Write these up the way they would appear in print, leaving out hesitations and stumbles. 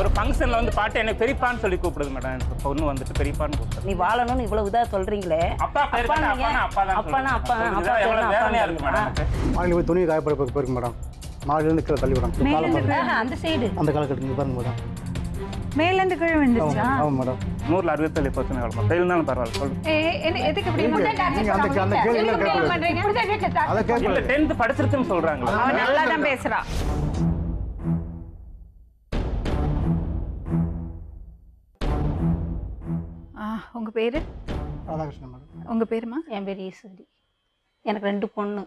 ஒரு ஃபங்க்ஷன்ல வந்து பாட்டு எனக்கு பெரியப்பான்னு சொல்லி கூப்பிடுது மேடம். எனக்கு பொண்ணு வந்துட்டு பெரியப்பான்னு கூப்பிடுது. நீ வாழணும்னு இவ்வளவு இதா சொல்றீங்களே, அப்பா பேர் கேட்டா அப்பானா அப்பா தான் அப்பானா அப்பா சொல்லுவேன். அப்பா எவ்வளவு வேதனையா இருக்கு மேடம் எனக்கு. மாடியில் போய் துணி காயப்பட போயிருக்கு மேடம். மாடியிலேருந்து கீழே தள்ளி விடும். அந்த சைடு அந்த காலகட்டத்தில் பாருங்க மேடம். மேலேருந்து கீழே வந்துச்சா? ஆமாம் மேடம். 100ல 60% எவ்வளோ கையில் இருந்தாலும் பரவாயில்ல சொல்லு. எதுக்கு இப்படி நீங்கள் அந்த கேள்வியெல்லாம் கேட்கக்கூடாது. அதை இல்ல கேட்கக்கூடாது. 10th படிச்சிருக்குன்னு சொல்றாங்க. அவன் நல்லா தான் பேசுறா. உங்க பேரு? ராதாகிருஷ்ணன் மேடம். உங்க பேருமா? என் பேர் ஈஸ்வரி. எனக்கு 2 பொண்ணு.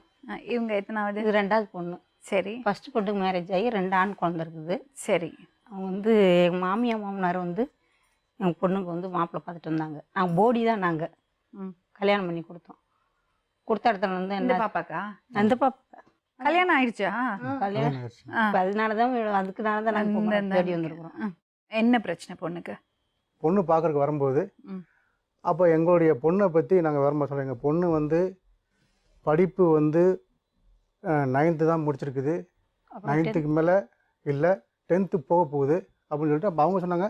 இவங்க எத்தனாவது? இது 2வது பொண்ணு. சரி. ஃபர்ஸ்ட் பொண்ணுக்கு மேரேஜ் ஆகி 2 ஆண் குழந்தை இருக்குது. சரி. அவங்க வந்து எங்கள் மாமனார் வந்து எங்கள் பொண்ணுக்கு வந்து மாப்பிள்ளை பார்த்துட்டு வந்தாங்க. நாங்கள் போடி தான் நாங்கள் கல்யாணம் பண்ணி கொடுத்தோம். கொடுத்த இடத்துல வந்து இந்த என்ன பாப்பாக்கா? அந்த பாப்பா கல்யாணம் ஆயிடுச்சா? கல்யாணம் அதனால தான் அதுக்குனால தான் நாங்கள் தேடி வந்திருக்கிறோம். என்ன பிரச்சனை பொண்ணுக்கு? பொண்ணு பார்க்கறதுக்கு வரும்போது அப்போ எங்களுடைய பொண்ணை பற்றி நாங்கள் வரும்போது சொல்கிறோம். எங்கள் பொண்ணு வந்து படிப்பு வந்து 9th தான் முடிச்சிருக்குது. 9th மேலே இல்லை 10th போக போகுது அப்படின்னு சொல்லிட்டு அப்போ அவங்க சொன்னாங்க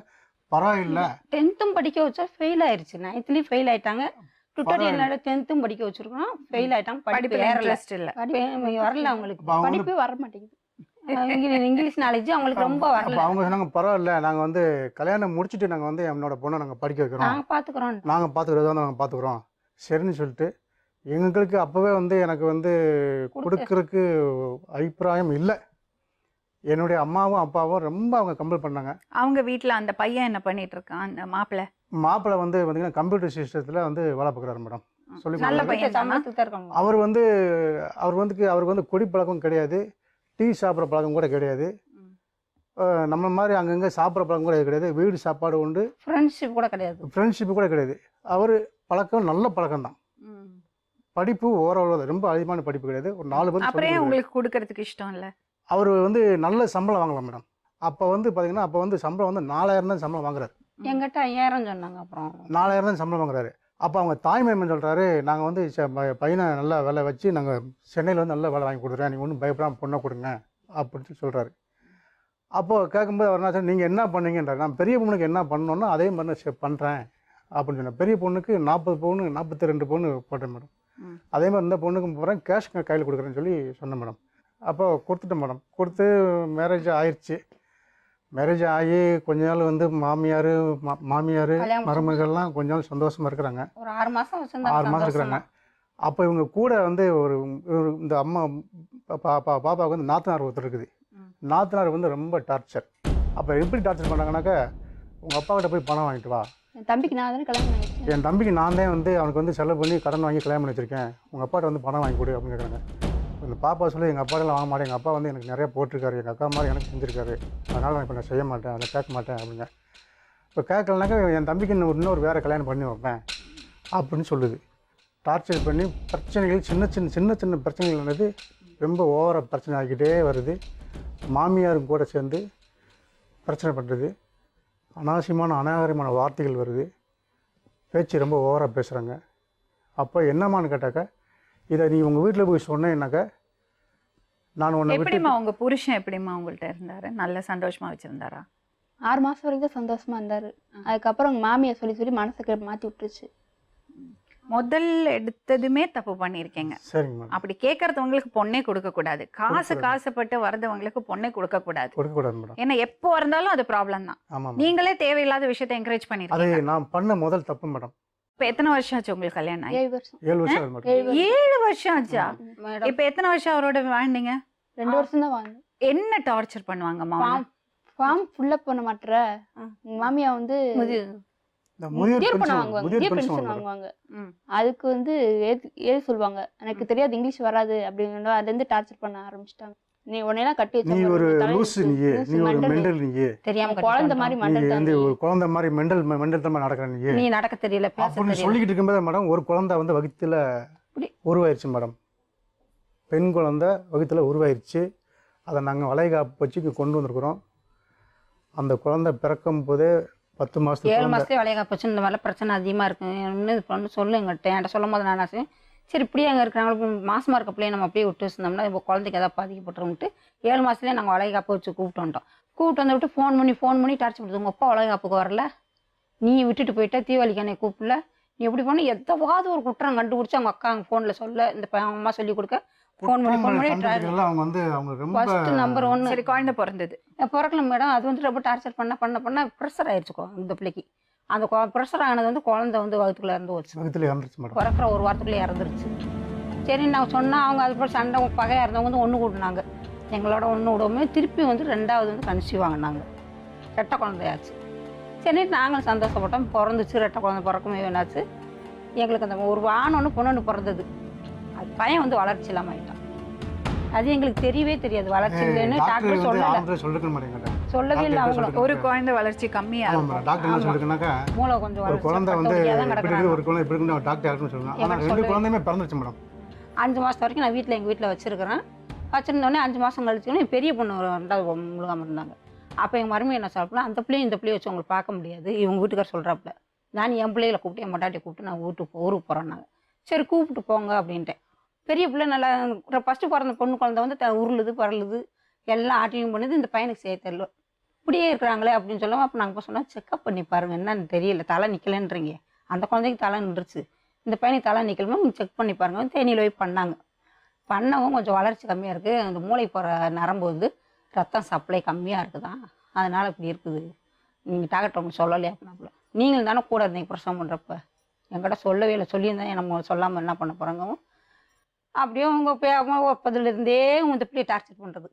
பரவாயில்லை. 10th படிக்க வச்சா ஃபெயில் ஆயிடுச்சு. 9th ஃபெயில் ஆயிட்டாங்க. டுட்டோரியல் 10th படிக்க வச்சிருக்கோம். ஃபெயில் ஆயிட்டாங்க. படிப்பு இன்ட்ரெஸ்ட் இல்லை. வரல அவங்களுக்கு. படிப்பு வர மாட்டேங்குது. இங்கிலீஷ் நாலேஜ் அவங்களுக்கு ரொம்ப வரல. அப்போ அவங்க சொன்னாங்க பரவாயில்ல, நாங்கள் வந்து கல்யாணம் முடிச்சுட்டு நாங்கள் வந்து என்னோட பொண்ணை நாங்கள் படிக்க வைக்கிறோம், நாங்கள் பார்த்துக்கிறோம் நாங்கள் பார்த்துக்குறோம் சரின்னு சொல்லிட்டு எங்களுக்கு அப்போவே வந்து எனக்கு வந்து கொடுக்கறதுக்கு அபிப்பிராயம் இல்லை. என்னுடைய அம்மாவும் அப்பாவும் ரொம்ப அவங்க கம்பல் பண்ணாங்க. அவங்க வீட்டில் அந்த பையன் என்ன பண்ணிட்டு இருக்கான்? அந்த மாப்பிள்ளை வந்து பார்த்தீங்கன்னா கம்ப்யூட்டர் சிஸ்டத்தில் வந்து வேலை பார்க்குறாரு மேடம். சொல்லி நல்ல பையன். அவருக்கு வந்து குடி பழக்கம் கிடையாது, டீ சாப்பிட்ற பழக்கம் கூட கிடையாது, நம்ம மாதிரி அங்கங்கே சாப்பிட்ற பழக்கம் கூட கிடையாது, வீடு சாப்பாடு உண்டு, ஃப்ரெண்ட்ஷிப் கூட கிடையாது. அவர் பழக்கம் நல்ல பழக்கம் தான். படிப்பு ஓரளவு ரொம்ப அதிகமான படிப்பு கிடையாது. ஒரு 4 பேர் அப்புறம் உங்களுக்கு கொடுக்கறதுக்கு இஷ்டம் இல்லை. அவர் வந்து நல்ல சம்பளம் வாங்கலாம் மேடம். அப்போ வந்து பார்த்தீங்கன்னா அப்போ வந்து சம்பளம் வந்து 4000 தான் சம்பளம் வாங்குறாரு. எங்கிட்ட 5000 சொன்னாங்க. அப்புறம் 4000 தான் சம்பளம் வாங்குறாரு. அப்போ அவங்க தாய்மையன் சொல்கிறாரு, நாங்கள் வந்து பையனை நல்லா வேலை வச்சு நாங்கள் சென்னையில் வந்து நல்ல வேலை வாங்கி கொடுக்குறேன், நீங்கள் ஒன்றும் பயப்படாமல் பொண்ணை கொடுங்க அப்படின்னு சொல்கிறாரு. அப்போது கேட்கும்போது அவர் என்ன சார் நீங்கள் என்ன பண்ணீங்கன்றார். நான் பெரிய பொண்ணுக்கு என்ன பண்ணணுன்னா அதே மாதிரி நான் பண்ணுறேன் அப்படின்னு சொன்னேன். பெரிய பொண்ணுக்கு 40 பவுன் 42 பவுன் போட்டேன் மேடம். அதே மாதிரி இந்த பொண்ணுக்கும் போகிறேன், கேஷ் கையில் கொடுக்குறேன்னு சொல்லி சொன்னேன் மேடம். அப்போ கொடுத்துட்டேன் மேடம். கொடுத்து மேரேஜ் ஆயிடுச்சு. மேரேஜ் ஆகி கொஞ்ச நாள் வந்து மாமியார் மருமகள்லாம் கொஞ்ச நாள் சந்தோஷமாக இருக்கிறாங்க. ஒரு 6 மாதம் 6 மாதம் இருக்கிறாங்க. அப்போ இவங்க கூட வந்து இந்த அம்மா பாப்பாவுக்கு வந்து நாத்தனார் ஒருத்தர் இருக்குது. நாத்தனார் வந்து ரொம்ப டார்ச்சர். அப்போ எப்படி டார்ச்சர் பண்ணுறாங்கனாக்கா, உங்கள் அப்பா கிட்ட போய் பணம் வாங்கிட்டு வா, என் தம்பிக்கு நான் தானே கல்யாணம் பண்ணி வச்சேன், என் தம்பிக்கு நான் தான் வந்து அவனுக்கு வந்து செலவு பண்ணி கடன் வாங்கி கல்யாணம் பண்ணி வச்சுருக்கேன், உங்கள் அப்பாட்ட வந்து பணம் வாங்கி கொடு அப்படின்னு கேட்குறாங்க. இந்த பாப்பா சொல்லி எங்கள் அப்பாட்டெல்லாம் வாங்க மாட்டேன், எங்கள் அப்பா வந்து எனக்கு நிறையா போட்டிருக்காரு, எங்கள் அக்கா மாதிரி எனக்கு செஞ்சுருக்காரு, அதனால் நான் இப்போ நான் செய்ய மாட்டேன், அதை கேட்க மாட்டேன் அப்படிங்க. இப்போ கேட்கலனாக்கா என் தம்பிக்கு இன்னொரு வேறு கல்யாணம் பண்ணி வைப்பேன் அப்படின்னு சொல்லுது. டார்ச்சர் பண்ணி பிரச்சனைகள் சின்ன பிரச்சனைகள் வந்து ரொம்ப ஓவராக பிரச்சனை ஆகிக்கிட்டே வருது. மாமியாரும் கூட சேர்ந்து பிரச்சனை பண்ணுறது, அநாகரிகமான வார்த்தைகள் வருது, பேச்சு ரொம்ப ஓவராக பேசுகிறாங்க. அப்போ என்னம்மான்னு கேட்டாக்கா, இதை நீ உங்கள் வீட்டில் போய் சொன்னேன்னாக்கா நான் உன்னை எப்படிமா உங்கள் புருஷன் எப்படிமா உங்கள்கிட்ட இருந்தார்? நல்ல சந்தோஷமாக வச்சுருந்தாரா? 6 மாதம் வரைக்கும் தான் சந்தோஷமாக இருந்தார். அதுக்கப்புறம் உங்கள் மாமியை சொல்லி மனசை மாற்றி விட்டுருச்சு. முதல் எடுத்ததுமே தப்பு பண்ணியிருக்கீங்க. சரிங்க மேடம். அப்படி கேட்கறதவங்களுக்கு பொண்ணே கொடுக்கக்கூடாது. காசுப்பட்டு வரதவங்களுக்கு பொண்ணே கொடுக்கக்கூடாது மேடம். ஏன்னா எப்போ இருந்தாலும் அது ப்ராப்ளம் தான். ஆமாம், நீங்களே தேவையில்லாத விஷயத்தை என்கரேஜ் அது பண்ணிருக்கீங்க. நான் பண்ண முதல் தப்பு மேடம். இப்போ எத்தனை வருஷம் ஆச்சு உங்களுக்கு கல்யாணம் ஆகி? 7 வருஷம். 7 வருஷம் ஆகுது மேடம். 7 வருஷம் ஆச்சா? இப்போ எத்தனை வருஷம் அவரோட வாழ்ந்தீங்க? 2 வருஷம் தான் வாழ்ந்தேன். என்ன டார்ச்சர் பண்ணுவாங்கம்மா? ஃபார்ம் ஃபுல்லப் பண்ண மாட்டேற மாமியா வந்து முதியோர் பென்ஷன் வாங்குவாங்க. அதுக்கு வந்து ஏது சொல்லுவாங்க, எனக்கு தெரியாது இங்கிலீஷ் வராது அப்படின்னா அதுலேருந்து டார்ச்சர் பண்ண ஆரம்பிச்சிட்டாங்க. நீ உன்னையெல்லாம் கட்டி வச்சு நீ ஒரு லூசு, நீ ஒரு மெண்டல், நீ தெரியாம குழந்தை மாதிரி வந்து ஒரு குழந்தை மாதிரி மெண்டல் தமா நடக்கிற நீ நடக்க தெரியல அப்படின்னு சொல்லிக்கிட்டு இருக்கும்போது மேடம் ஒரு குழந்தை வந்து வகுத்துல உருவாயிருச்சு மேடம். பெண் குழந்தை வகுத்துல உருவாயிருச்சு. அதை நாங்கள் வளைகாப்பு வச்சு கொண்டு வந்திருக்கிறோம். அந்த குழந்தை பிறக்கும் போதே 10 மாதத்துக்கு 7 மாதத்துலேயே வளைகாப்பு வச்சு இந்த மாதிரிலாம் பிரச்சனை அதிகமாக இருக்குன்னு இது பண்ணு சொல்லு என்கிட்ட சொல்லும் போது நான் சரி இப்படியே அங்கே இருக்கிறாங்க மாசமாக இருக்க பிள்ளைய நம்ம அப்படியே விட்டு வச்சிருந்தோம்னா இப்போ குழந்தைக்கு எதாவது பாதிக்கப்பட்டுருன்ட்டு 7 மாதத்துலேயே நாங்கள் வளைகாப்பு வச்சு கூப்பிட்டு வந்துட்டோம். கூப்பிட்டு வந்து விட்டு ஃபோன் பண்ணி டார்ச்சர் பண்ணுது. உங்கள் அப்பா வளகாப்புக்கு வரல, நீ விட்டுட்டு போயிட்ட, தீபாவளிக்கு என்னை கூப்பிடல, நீ எப்படி பண்ண, எதாவது ஒரு குற்றம் கண்டுபிடிச்சி அவங்க அக்கா ஃபோனில் சொல்ல, இந்த அம்மா சொல்லி கொடுக்க ஃபோன் பண்ணி அவங்க வந்து அவங்க ரொம்ப ஃபர்ஸ்ட் நம்பர் 1. சரி, குழந்தை பிறந்தது. பிறக்கல மேடம். அது வந்து ரொம்ப டார்ச்சர் பண்ண ப்ரெஷர் ஆயிடுச்சுக்கோ இந்த பிள்ளைக்கு. அந்த ப்ரெஷர் ஆனது வந்து குழந்தை வந்து வகுத்துக்குள்ளே இருந்து வச்சு பிறக்கிற ஒரு வாரத்துக்குள்ளே இறந்துருச்சு. சரி நான் சொன்னால் அவங்க அதுக்கப்புறம் சண்டை பகையாக இருந்தவங்க வந்து ஒன்று கூட்டினாங்க. எங்களோட ஒன்று விடாம திருப்பி வந்து 2வது வந்து கன்சீவ் வாங்கினாங்க. ரெட்டை குழந்தையாச்சு. சரி நாங்களும் சந்தோஷப்பட்டோம். பிறந்துச்சு, ரெட்டை குழந்தை பிறக்குமே வேணாச்சு. எங்களுக்கு அந்த ஒரு ஆண் ஒன்று பொண்ணு ஒன்று பிறந்தது. அது பையன் வந்து வளர்ச்சி இல்லாமல் ஆகிட்டான். அது எங்களுக்கு தெரியவே தெரியாது வளர்ச்சி இல்லைன்னு. டாக்டர் சொல்லவே இல்லை. அவங்களும் ஒரு குழந்தை வளர்ச்சி கம்மியாக இருக்கும். டாக்டர் சொல்லுங்கன்னாக்கா மூளை கொஞ்சம் ஒரு குழந்தை வந்து ஒரு குழந்தை இப்படி இருக்கு டாக்டர் யாருன்னு சொல்லுவாங்க. ஆனால் 2 குழந்தையுமே பிறந்துச்சு மேடம். 5 மாதம் வரைக்கும் நான் எங்கள் வீட்டில் வச்சுருக்கிறேன். வச்சுருந்தோடனே 5 மாதம் கழிச்சுன்னு என் பெரிய பொண்ணு 2வது முழுகாமல் இருந்தாங்க. அப்போ எங்கள் மருமகன் என்ன சாப்பிடலாம், அந்த பிள்ளையும் இந்த பிள்ளையை வச்சு உங்களுக்கு பார்க்க முடியாது, இவங்க வீட்டுக்கார் சொல்கிறாப்புல. நான் என் பிள்ளைகளை கூப்பிட்டு என் மொட்டாட்டியை கூப்பிட்டு நான் ஊருக்கு போகிறேன்னாங்க. சரி கூப்பிட்டு போங்க அப்படின்ட்டேன். பெரிய பிள்ளை நல்லா ஃபஸ்ட்டு பிறந்த பொண்ணு குழந்தை வந்து உருளுது பரலுது எல்லாம் ஆட்டியும் பண்ணுது. இந்த பையனுக்கு செய்ய தெரியல, இப்படியே இருக்கிறாங்களே அப்படின்னு சொல்லுவோம். அப்போ நாங்கள் சொன்னால் செக்அப் பண்ணி பாருங்க, என்னன்னு தெரியல, தலை நிற்கலன்றீங்க. அந்த குழந்தைக்கு தலை நின்றுச்சு, இந்த பையனுக்கு தலை நிற்கலுமே நீங்கள் செக் பண்ணி பாருங்க. தேனியில் போய் பண்ணவும் கொஞ்சம் வளர்ச்சி கம்மியாக இருக்குது. அந்த மூளை போகிற நரம்பு வந்து ரத்தம் சப்ளை கம்மியாக இருக்குதான், அதனால் இப்படி இருக்குது. நீங்கள் டாக்டர் ஒன்று சொல்லலையா அப்படின்னாப்புல. நீங்கள் தானே கூட இருந்தீங்க பிரசவம் பண்ணுறப்ப, என்கிட்ட சொல்லவே இல்லை. சொல்லியிருந்தேன் நம்ம சொல்லாமல் என்ன பண்ண போகிறாங்க. அப்படியே அவங்க 30லேருந்தே இந்த பிள்ளையை டார்ச்சர் பண்ணுறது.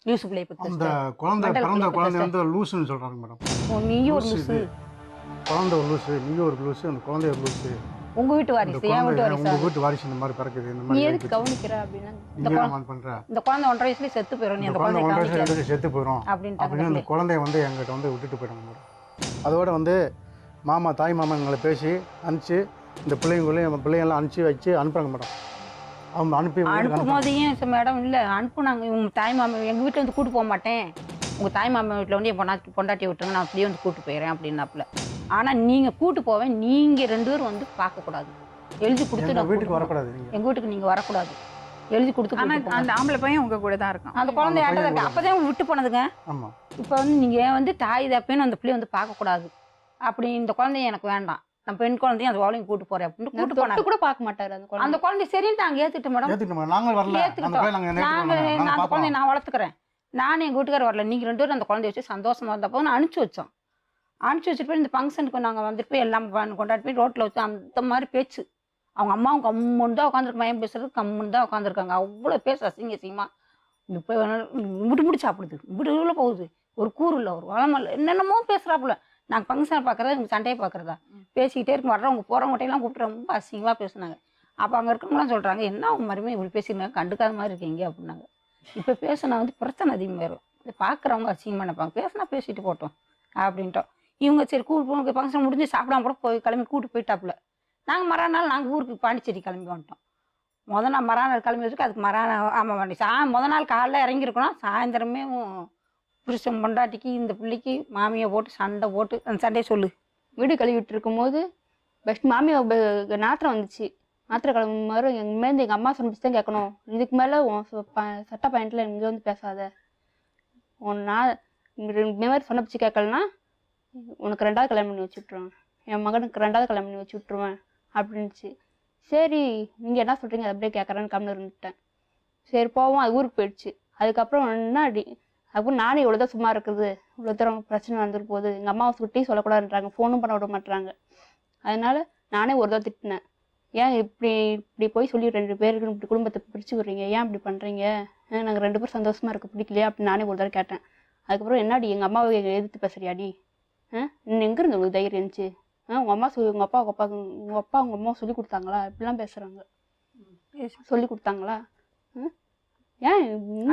லூசு பிள்ளையை பற்றி அந்த குழந்தை பிறந்த குழந்தை வந்து லூசுன்னு சொல்கிறாங்க மேடம். நீயும் ஒரு லூசு, குழந்தை ஒரு லூசு, நீயும் ஒரு லூசு, அந்த குழந்தை ஒரு லூசு, உங்கள் வீட்டு வாரிசு, என் வீட்டு வாரிசு, உங்கள் வீட்டு வாரிசு இந்த மாதிரி பிறக்குது, இந்த நீ மாதிரி எதுக்கு கவனிக்கிற அப்படின்னா இந்த குழந்தை பண்ணுற, இந்த குழந்தை 1.5 வயசுலேயே செத்து போயிடும், நீ அந்த குழந்தை 1.5 வயசுல செத்து போயிடும் அப்படின்னு அந்த குழந்தைய வந்து எங்கிட்ட வந்து விட்டுட்டு போயிட்டாங்க மேடம். அதோட வந்து தாய் மாமா எங்களை பேசி அனுப்பிச்சு இந்த பிள்ளைங்கெல்லாம் அனுப்பிச்சி வச்சு அனுப்புகிறாங்க மேடம். அவங்க அனுப்பும் போதையும் மேடம் இல்லை அனுப்புனாங்க. உங்கள் தாய் மாமா எங்கள் வீட்டில் வந்து கூட்டு போக மாட்டேன், உங்கள் தாய் மாமா வீட்டில் வந்து என் பொண்டாட்டி விட்டுருங்க, நான் அப்படியே வந்து கூட்டு போயிடுறேன் அப்படின்னாப்புல. ஆனால் நீங்கள் கூட்டு போவேன், நீங்கள் 2 பேரும் வந்து பார்க்கக்கூடாது, எழுதி கொடுத்து நான் வீட்டுக்கு வரக்கூடாது, எங்கள் வீட்டுக்கு நீங்கள் வரக்கூடாது, எழுதி கொடுத்து. அந்த ஆம்பளை பையன் உங்கள் கூட தான் இருக்கும், அந்த குழந்தை யார்ட்ட இருக்கு, அப்போ தான் விட்டு போனதுங்க. ஆமாம். இப்போ வந்து நீங்கள் வந்து தாய் தப்பேன்னு அந்த பிள்ளைய வந்து பார்க்கக்கூடாது, அப்படி இந்த குழந்தைய எனக்கு வேண்டாம், நான் பெண் குழந்தையும் அந்த வாழையும் கூட்டு போறேன் அப்படின்னு கூட்டு போனா கூட பார்க்க மாட்டாரு அந்த குழந்தை சரின்னு நாங்கள் ஏற்றுக்கிட்டோம் மேடம். நாங்கள் வரல, நான் அந்த குழந்தைய நான் வளர்த்துக்கிறேன், நானும் எங்கள் வீட்டுக்காரர் வரல, நீங்கள் 2 பேரும் அந்த குழந்தைய வச்சு சந்தோஷமா இருந்தப்போ நான் அனுப்பிச்சி வச்சோம். அனுப்பிச்சி வச்சுட்டு போய் இந்த ஃபங்க்ஷனுக்கு நாங்கள் வந்துட்டு போய் எல்லாம் கொண்டாடி போய் ரோட்டில் வச்சு அந்த மாதிரி பேச்சு. அவங்க அம்மாவும் கம்முன்னு தான் உட்காந்துருக்கு, மயம் பேசுறது கம்முன்னு தான் உட்காந்துருக்காங்க. அவ்வளோ பேச அசிங்கமா இப்போ விட்டு சாப்பிடுது, விட்டு போகுது, ஒரு கூறு இல்லை, ஒரு வளம் இல்லை, என்னென்னமோ பேசுகிறாப்புல. நாங்கள் ஃபங்க்ஷனை பார்க்குறதா இவங்க சண்டையை பார்க்குறதா பேசிக்கிட்டே இருக்கும். வர்றவங்க போகிறவங்ககிட்டையெல்லாம் கூப்பிட்டு ரொம்ப அசிங்கமாக பேசுனாங்க. அப்போ அங்கே இருக்கவங்களாம் சொல்கிறாங்க, என்ன அவங்க மறுபடியும் இப்படி பேசியிருந்தாங்க, கண்டுக்காத மாதிரி இருக்கீங்க அப்படின்னாங்க. இப்போ பேசினா வந்து பிரச்சனை அதிகமாகிடும், இதை பார்க்குறவங்க அசிங்கமாக நினைப்பாங்க, பேசினா பேசிட்டு போட்டோம் அப்படின்ட்டோம். இவங்க சரி கூப்பிட்டு போங்க, ஃபங்க்ஷன் முடிஞ்சு சாப்பிடாம கூட போய் கிளம்பி கூப்பிட்டு போயிட்டாப்புல. நாங்கள் மறுநாள் நாங்கள் ஊருக்கு பாண்டிச்சேரி கிளம்பி வந்துட்டோம். மறுநாள் கிளம்பி வச்சுட்டு அதுக்கு ஆமாம் வந்துச்சு. நாள் காலைல இறங்கியிருக்கணும், சாயந்தரமே புருஷன் பொண்டாட்டிக்கு இந்த பிள்ளைக்கு மாமியை போட்டு சண்டை போட்டு அந்த சண்டையை சொல்லு. வீடு கழுவிட்டு இருக்கும்போது பெஸ்ட் மாமியை நாத்திரம் வந்துச்சு. நாத்திரம் கிளம்பும் மாதிரி எங்கேருந்து எங்கள் அம்மா சொன்னிச்சு தான் கேட்கணும், இதுக்கு மேலே சட்ட பாயிண்டில் இங்கே வந்து பேசாத, நான் இந்த மாதிரி சொன்ன பிச்சு கேட்கலன்னா உனக்கு 2வது கல்யாணம் பண்ணி வச்சு விட்ருவேன், என் மகனுக்கு 2வது கல்யாணம் பண்ணி வச்சு விட்ருவேன் அப்படின்னுச்சு. சரி நீங்கள் என்ன சொல்கிறீங்க, அதை அப்படியே கேட்குறேன்னு கம்மில் இருந்துட்டேன். சரி போவோம், அது ஊருக்கு போயிடுச்சு. அதுக்கப்புறம் என்ன அதுக்கப்புறம் நானே இவ்வளோ தான் சும்மா இருக்குது, இவ்வளோ தூரம் பிரச்சனை வந்துட்டு போகுது, எங்கள் அம்மாவை சுட்டியும் சொல்லக்கூடாதுன்றாங்க, ஃபோனும் பண்ண விட மாட்டுறாங்க. அதனால நானே ஒரு தான் திட்டினேன், ஏன் இப்படி போய் சொல்லி 2 பேருக்கு இப்படி குடும்பத்தை பிரித்து விட்றீங்க, ஏன் இப்படி பண்ணுறீங்க, நாங்கள் 2 பேரும் சந்தோஷமாக இருக்க பிடிக்கலையா அப்படின்னு நானே ஒரு தடவை கேட்டேன். அதுக்கப்புறம் என்னடி எங்கள் அம்மாவை எதிர்த்து பேசுறியாடி, இன்னும் எங்கே இருந்து உங்களுக்கு தைரியம் இருந்துச்சு, உங்கள் அம்மா உங்கள் அப்பா உங்கள் அம்மா சொல்லி கொடுத்தாங்களா, இப்படிலாம் பேசுகிறாங்க, சொல்லி கொடுத்தாங்களா, ஏன்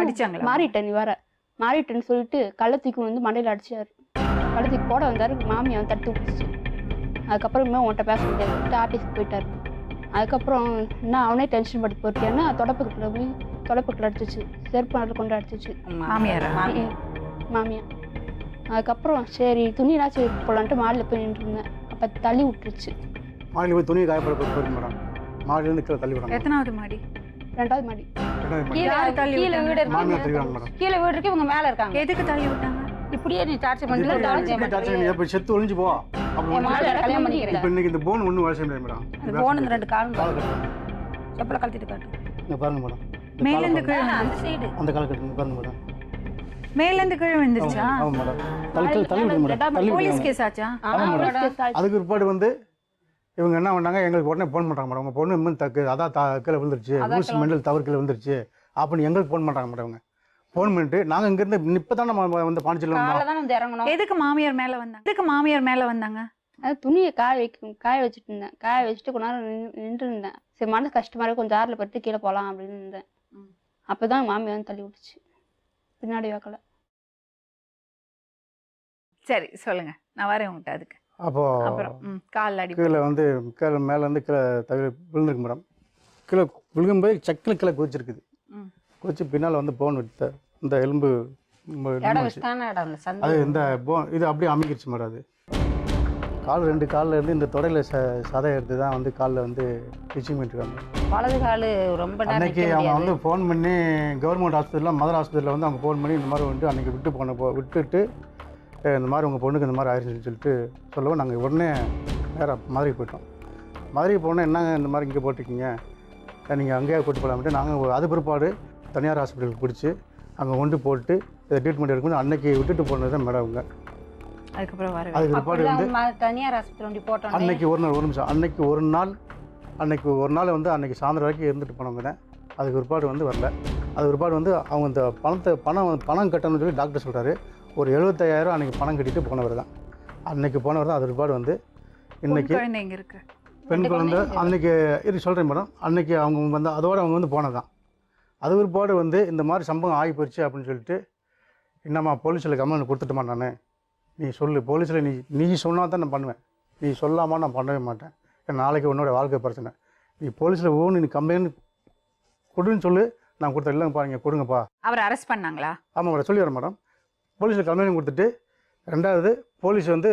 அடிச்சாங்களா, மாறிட்டேன் நீ வேற மாறிட்டேன்னு சொல்லிட்டு கள்ளத்துக்கு வந்து மண்டையில் அடிச்சாரு. கள்ளத்துக்கு போட வந்தார், மாமியை வந்து தடுத்து விட்டுச்சு. அதுக்கப்புறமே உன்கிட்ட பேச முடியாது, ஆஃபீஸுக்கு போயிட்டாரு. அதுக்கப்புறம் என்ன அவனே டென்ஷன் பட்டு போயிருக்கேன்னா தொடப்புக்கிட்ட போய் தொடப்புக்கிட்ட அடிச்சிச்சு, செருப்பு நாட்டில் கொண்டு அடிச்சிச்சு மாமியா. அதுக்கப்புறம் சரி துணியெல்லாம் போலான்ட்டு மாடியில் போய் நின்றுருந்தேன், அப்போ தள்ளி விட்டுருச்சு. மாடியில் போய் துணி காயப்பட போயிருக்கு மேடம், மாடியிலேருந்து கீழே தள்ளி விடுறாங்க. எத்தனாவது மாடி? 2வது மாடி. கீழே வீடு இருக்கு, இவங்க மேலே இருக்காங்க. எதுக்கு தள்ளி விட்டாங்க? இப்படியே நீ டார்ச்சர் பண்ணி இப்போ செத்து ஒழிஞ்சு போ என் மாமியாரை கல்யாணம் பண்ணிக்கிறேன். இப்போ இன்னைக்கு இந்த போன் ஒன்றும் வேலை செய்ய முடியாது மேடம். அந்த போன் இந்த 2 காலும் செப்பலை கழட்டிட்டு காட்டு. இங்க பாருங்க மேடம், மேல இருந்து கீழே அந்த சைடு அந்த கால கட்டுங்க பாருங்க மேடம். மேல இருந்து கீழே விழுந்துருச்சா? ஆமாம் மேடம், தள்ளி விடுங்க மேடம், தள்ளி போலீஸ் விடுங்க. கேஸ் ஆச்சா? ஆமாம் மேடம். அதுக்கு பிற்பாடு வந்து இவங்க என்ன பண்ணாங்க, எங்களுக்கு உடனே ஃபோன் பண்ணுறாங்க மேடம், உங்கள் பொண்ணு இன்னும் அதான் கீழே விழுந்துருச்சு, லூஸ் மெண்டல் தவறு கீழே விழுந்துருச்சு அப்படின்னு எங்களுக்கு ஃபோன் பண்ணுறாங்க மேடம். அவங்க ஃபோன் பண்ணிட்டு நாங்கள் இங்கேருந்து இப்போ தான் நம்ம வந்து பாண்டிச்சேரியில் காலைல தான் வந்து இறங்கணும். எதுக்கு மாமியார் மேல வந்தாங்க? எதுக்கு மாமியார் மேல வந்தாங்க? அது துணியை காய வச்சுட்டு இருந்தேன். காய வச்சுட்டு கொஞ்ச நேரம் நின்று இருந்தேன். சரி மனசு கஷ்டமா இருக்கு, கொஞ்சம் ஆறுல பட்டு கீழே போகலாம் அப்படின்னு இருந்தேன். அப்பதான் மாமியார் வந்து தள்ளி விட்டுச்சு, பின்னாடி வைக்கல. சரி சொல்லுங்க, நான் வரேன் உங்ககிட்ட. அதுக்கு அப்போ அப்புறம் கால் அடி கீழே வந்து கீழே மேலே வந்து கீழே தவிர விழுந்துருக்கு மேடம். கீழே விழுகும்போது சக்கில் கீழே குதிச்சிருக்குது. குதிச்சு பின்னால் வந்து போன் விட்டு இந்த எலும்பு இடம் வச்சுட்டான இடம் இல்லை சந்தை. அது இந்த போன் இது அப்படியே அமைக்கிடுச்சு மேடம். அது கால் 2 காலில் இருந்து இந்த தொடையில் சதை எடுத்து தான் வந்து காலில் வந்து ஸ்டிச்சிங் பண்ணிருக்காங்க. வலது கால் ரொம்ப நேரம் அன்னைக்கு அவங்க வந்து ஃபோன் பண்ணி கவர்மெண்ட் ஹாஸ்பிட்டலில் மதர் ஹாஸ்பிட்டலில் வந்து அவங்க ஃபோன் பண்ணி இந்த மாதிரி வந்துட்டு அன்றைக்கி விட்டுட்டு இந்த மாதிரி உங்கள் பொண்ணுக்கு இந்த மாதிரி ஆயிடுச்சுன்னு சொல்லிட்டு சொல்லவும் நாங்கள் உடனே நேராக மதுரைக்கு போயிட்டோம். மதுரைக்கு போனால் என்னங்க இந்த மாதிரி இங்கே போட்டிருக்கீங்க, நீங்கள் அங்கேயே கூட்டு போகலாம்ட்டு நாங்கள் அது பிற்பாடு தனியார் ஹாஸ்பிட்டலுக்கு பிடிச்சி அங்கே கொண்டு போட்டு இதை ட்ரீட்மெண்ட் எடுக்கும்போது அன்னைக்கு விட்டுட்டு போனது தான் மேடம். அவங்க அதுக்கப்புறம் வர அதுக்கு பிற்பாடு வந்து தனியார் ஹாஸ்பிட்டல் வண்டி போட்டோம். அன்னைக்கு ஒரு நிமிஷம் அன்னைக்கு ஒரு நாள் வந்து அன்னைக்கு சாயந்தரம் வரைக்கும் இருந்துட்டு போனவங்க தான். அதுக்கு பிற்பாடு வந்து வரல. அது பிற்பாடு வந்து அவங்க இந்த பணம் கட்டணும்னு சொல்லி டாக்டர் சொல்கிறாரு. ஒரு 75,000 அன்றைக்கி பணம் கட்டிட்டு போனவர் தான். அன்னைக்கு போனவர் தான். அது பிற்பாடு வந்து இன்னைக்கு குழந்தைங்க இருக்கு, பெண் குழந்தை அன்னைக்கு இது சொல்கிறேன் மேடம். அன்னைக்கு அவங்க வந்து அதோடு அவங்க வந்து போனதான். அது பிற்பாடு வந்து இந்த மாதிரி சம்பவம் ஆகி போயிடுச்சு அப்படின்னு சொல்லிட்டு, என்னம்மா போலீஸில் கம்ப்ளைண்ட் கொடுத்துட்டுமா, நான் நீ சொல்லு, போலீஸில் நீ சொன்னால் தான் நான் பண்ணுவேன், நீ சொல்லாமல் நான் பண்ணவே மாட்டேன், நாளைக்கு உன்னோட வாழ்க்கை பிரச்சனை, நீ போலீஸில் நீ கம்ப்ளைண்ட் கொடுன்னு சொல்லு, நான் கொடுத்தேன். இல்லைங்கப்பா நீங்கள் கொடுங்கப்பா. அவர் அரெஸ்ட் பண்ணாங்களா? ஆமாம் மேடம், சொல்லி வரேன் மேடம். போலீஸில் கம்ப்ளைண்ட் கொடுத்துட்டு 2வது போலீஸ் வந்து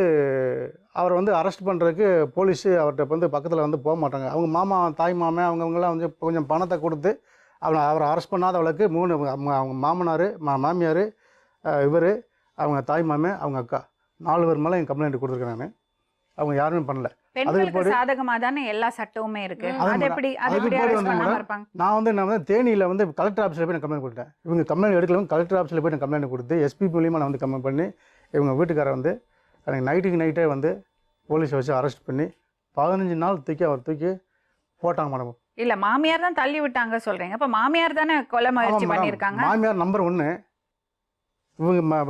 அவரை வந்து அரெஸ்ட் பண்ணுறதுக்கு போலீஸு அவர்கிட்ட வந்து பக்கத்தில் வந்து போக மாட்டாங்க. அவங்க மாமா தாய் மாமன் அவங்கவுங்களாம் வந்து கொஞ்சம் பணத்தை கொடுத்து அவரை அரெஸ்ட் பண்ணாதவளுக்கு 3 அவங்க மாமனார் மாமியார் இவர் அவங்க தாய் மாமன் அவங்க அக்கா 4 பேர் மேலே என் கம்ப்ளைண்ட் கொடுத்துருக்கேன் நான். அவங்க யாருமே பண்ணல. பெண்களுக்கு சாதகமா தானே எல்லா சட்டமுமே இருக்கு. அது எப்படி இருப்பாங்க? நான் வந்து தேனியில் வந்து கலெக்டர் ஆஃபீஸில் போய் நான் கம்ப்ளைண்ட் கொடுத்தேன். இவங்க கம்ப்ளைண்ட் எடுக்கலாம், கலெக்டர் ஆஃபீஸில் போய் நான் கம்ப்ளைண்ட் கொடுத்து எஸ்பி மூலியமாக நான் வந்து கம்ப்ளைண்ட் பண்ணி இவங்க வீட்டுக்காரை வந்து எனக்கு நைட்டே வந்து போலீஸை வச்சு அரெஸ்ட் பண்ணி 15 நாள் அவர் தூக்கி போட்டாங்க மேடம். இல்ல மாமியார் தான் தள்ளி விட்டாங்க சொல்றீங்க. அப்ப மாமியார் தானே கொலை முயற்சி பண்ணிருக்காங்க. மாமியார் நம்பர் 1,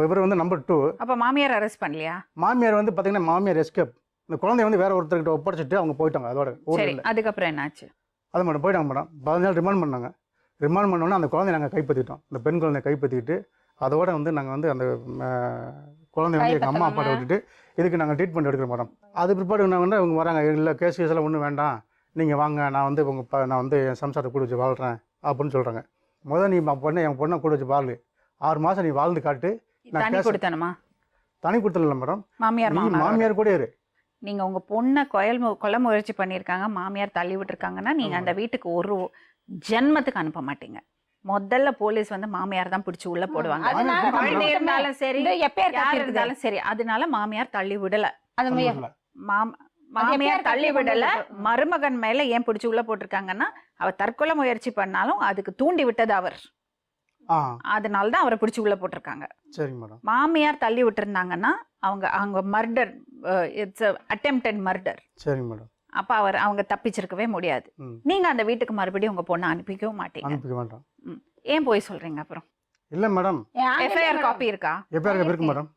இவர் வந்து நம்பர் 2. அப்ப மாமியார் அரெஸ்ட் பண்ணலையா? மாமியார் வந்து பார்த்தீங்கன்னா மாமியார் எஸ்கேப். இந்த குழந்தைய வந்து வேற ஒருத்தர்கிட்ட ஒப்படைச்சிட்டு அவங்க போயிட்டாங்க. அதோட சரி, அதுக்கப்புறம் என்னாச்சு? அது மேடம் போயிட்டாங்க மேடம். 15 நாள் ரிமாண்ட் பண்ணாங்க. ரிமாண்ட் பண்ணோன்னே அந்த குழந்தைய நாங்கள் கைப்பற்றிட்டோம். இந்த பெண் குழந்தைய கைப்பற்றிக்கிட்டு அதோட வந்து நாங்கள் வந்து அந்த குழந்தைய வந்து எங்கள் அம்மா அப்பாட்ட விட்டுட்டு இதுக்கு நாங்கள் ட்ரீட்மெண்ட் எடுக்கிறோம் மேடம். அது பிற்பாடு என்ன வந்து அவங்க வராங்க, இல்லை கேஸ் எல்லாம் ஒன்றும் வேண்டாம், நீங்கள் வாங்க, நான் வந்து நான் வந்து என் சம்சாரத்தை கூட வச்சு வாழ்கிறேன் அப்படின்னு சொல்கிறாங்க. முதல் நீ என் பொண்ணை கூட வச்சு வாழ், 6 மாதம் நீ வாழ்ந்து காட்டு. தனி கொடுத்தனுமா? தனி கொடுத்தல மேடம், மாமியார் கூட இரு. நீங்க உங்க பொண்ணை கொலை முயற்சி பண்ணியிருக்காங்க, மாமியார் தள்ளி விட்டுருக்காங்கன்னா நீங்க அந்த வீட்டுக்கு ஒரு ஜென்மத்துக்கு அனுப்ப மாட்டீங்க. முதல்ல போலீஸ் வந்து மாமியார் தான் பிடிச்சி உள்ள போடுவாங்க. இருந்தாலும் சரி, யார் இருந்தாலும் சரி. அதனால மாமியார் தள்ளி விடல. மாமியார் தள்ளி விடல. மருமகன் மேல ஏன் பிடிச்சி உள்ள போட்டிருக்காங்கன்னா, அவ தற்கொலை முயற்சி பண்ணாலும் அதுக்கு தூண்டி விட்டது அவர். அதனாலதான் அவரை பிடிச்சி உள்ள போட்டிருக்காங்க. சரி மேடம். மாமியார் தள்ளி விட்டுருந்தாங்கன்னா அவங்க மர்டர், இட்ஸ் அட்டெம்ப்டட் மர்டர். சரி மேடம். அப்ப அவங்க தப்பிச்சிருக்கவே முடியாது. நீங்க அந்த வீட்டுக்கு மறுபடியும் உங்க பொண்ணை அனுப்பிக்கவும் மாட்டீங்க. ஏன் போய் சொல்றீங்க? அப்புறம் இல்ல மேடம், எஃப்ஐஆர் காப்பி இருக்கா? எஃப்ஐஆர் காப்பி இருக்கு மேடம்.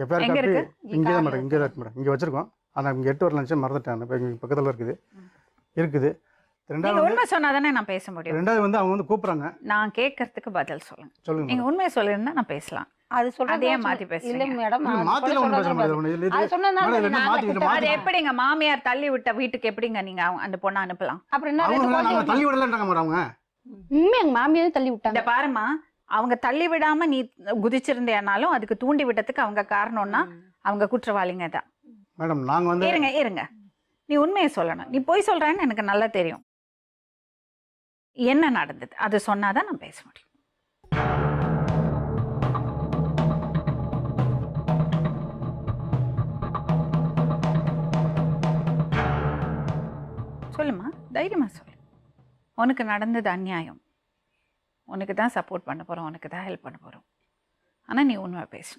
எஃப்ஐஆர் காப்பி இங்கே தான் மேடம், இங்கே தான் இருக்கு மேடம். இங்கே வச்சிருக்கோம். ஆனால் இங்கே 8 வரலன்னு மறந்துட்டேன். இப்போ எங்கள் பக்கத்தில் இருக்குது. 2வது உண்மை சொன்னாதானே நான் பேச முடியும். 2வது வந்து அவங்க வந்து கூப்பிட்றாங்க. நான் கேட்கறதுக்கு பதில் சொல்லுங்க. சொல்லுங்க. நீங்க உண்மையை சொல்லிருந்தா நான் பேசலாம். அது சொல்றதே மாத்தி பேசுறீங்க. இல்ல மேடம், அது எப்படிங்க மாமியார் தள்ளி விட்ட வீட்டுக்கு எப்படிங்க நீங்க அந்த பொண்ணை அனுப்பலாம்? அப்புறம் என்ன தள்ளி விடலன்றாங்க மேடம். அவங்க எங்க மாமியார் தள்ளி விட்டாங்க. பாருமா, அவங்க தள்ளி விடாம நீ குதிச்சிருந்தேனாலும் அதுக்கு தூண்டி விட்டதுக்கு அவங்க காரணம்னா அவங்க குற்றவாளிங்க தான் மேடம். நாங்க வந்து இருங்க, நீ உண்மையை சொல்லணும். நீ போய் சொல்றேன்னு எனக்கு நல்லா தெரியும். என்ன நடந்தது அது சொன்னாதான் நான் பேச முடியும். தைரியமாக சொல்லு. உனக்கு நடந்தது அநியாயம், உனக்கு தான் சப்போர்ட் பண்ண போகிறோம், உனக்கு தான் ஹெல்ப் பண்ண போகிறோம். ஆனால் நீ உண்மை பேசு.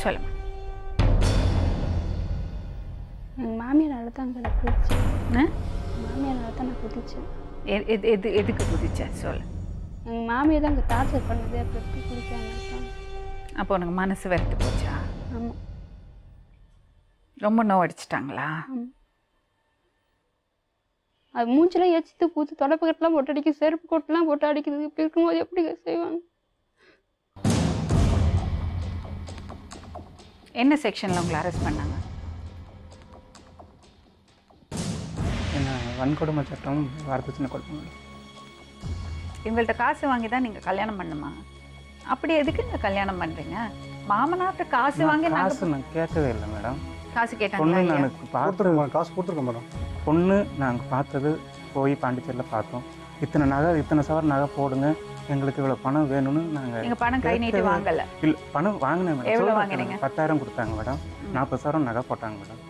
சொல்லுமா. எங்கள் மாமியாரால தான் அங்கே நான் குதிச்சேன். மாமியாரால தான் நான் குதிச்சேன். எதுக்கு குதிச்ச சொல்லு. எங்கள் மாமியார் தான் அங்கே டார்ச்சர் பண்ணது, அப்புறம் எப்படி குதிக்காங்க. அப்போ உனக்கு மனசு வெறுத்து போச்சா? ஆமாம். ரொம்ப நோவடிச்சிட்டாங்களா? ஆமாம். அது மூஞ்செல்லாம் எச்சித்து பூத்து தொடப்பக்கட்டெலாம் போட்டு அடிக்குது, செருப்பு கொட்டெலாம் போட்டு அடிக்குது. இப்படி இருக்கும்போது எப்படி செய்வாங்க? என்ன செக்ஷனில் உங்களை அரெஸ்ட் பண்ணாங்க? என்ன வன்கொடுமை சட்டம், வரதட்சணை கொடுமை. இவங்கள்ட்ட காசு வாங்கி தான் நீங்கள் கல்யாணம் பண்ணுமா? அப்படி எதுக்கு நீங்கள் கல்யாணம் பண்ணுறீங்க? மாமனார்ட்ட காசு வாங்கி காசு நான் கேட்கவே இல்லை மேடம். காசு பொண்ணு கேட்டாங்க. நான் கொடுத்துருக்கோம், காசு கொடுத்துருக்கோம் மேடம். பொண்ணு நாங்கள் பார்த்தது போய் பாண்டிச்சேரியில் பார்த்தோம். இத்தனை நகை, இத்தனை சவர் நகை போடுங்க, எங்களுக்கு இவ்வளோ பணம் வேணும்னு நாங்கள். நீங்கள் பணம் கை நீட்டி வாங்கலை? இல்லை, பணம் வாங்கினேன் மேடம். எவ்வளோ வாங்கினீங்க? 10,000 கொடுத்தாங்க மேடம். 40 சவரம் நகை போட்டாங்க மேடம்.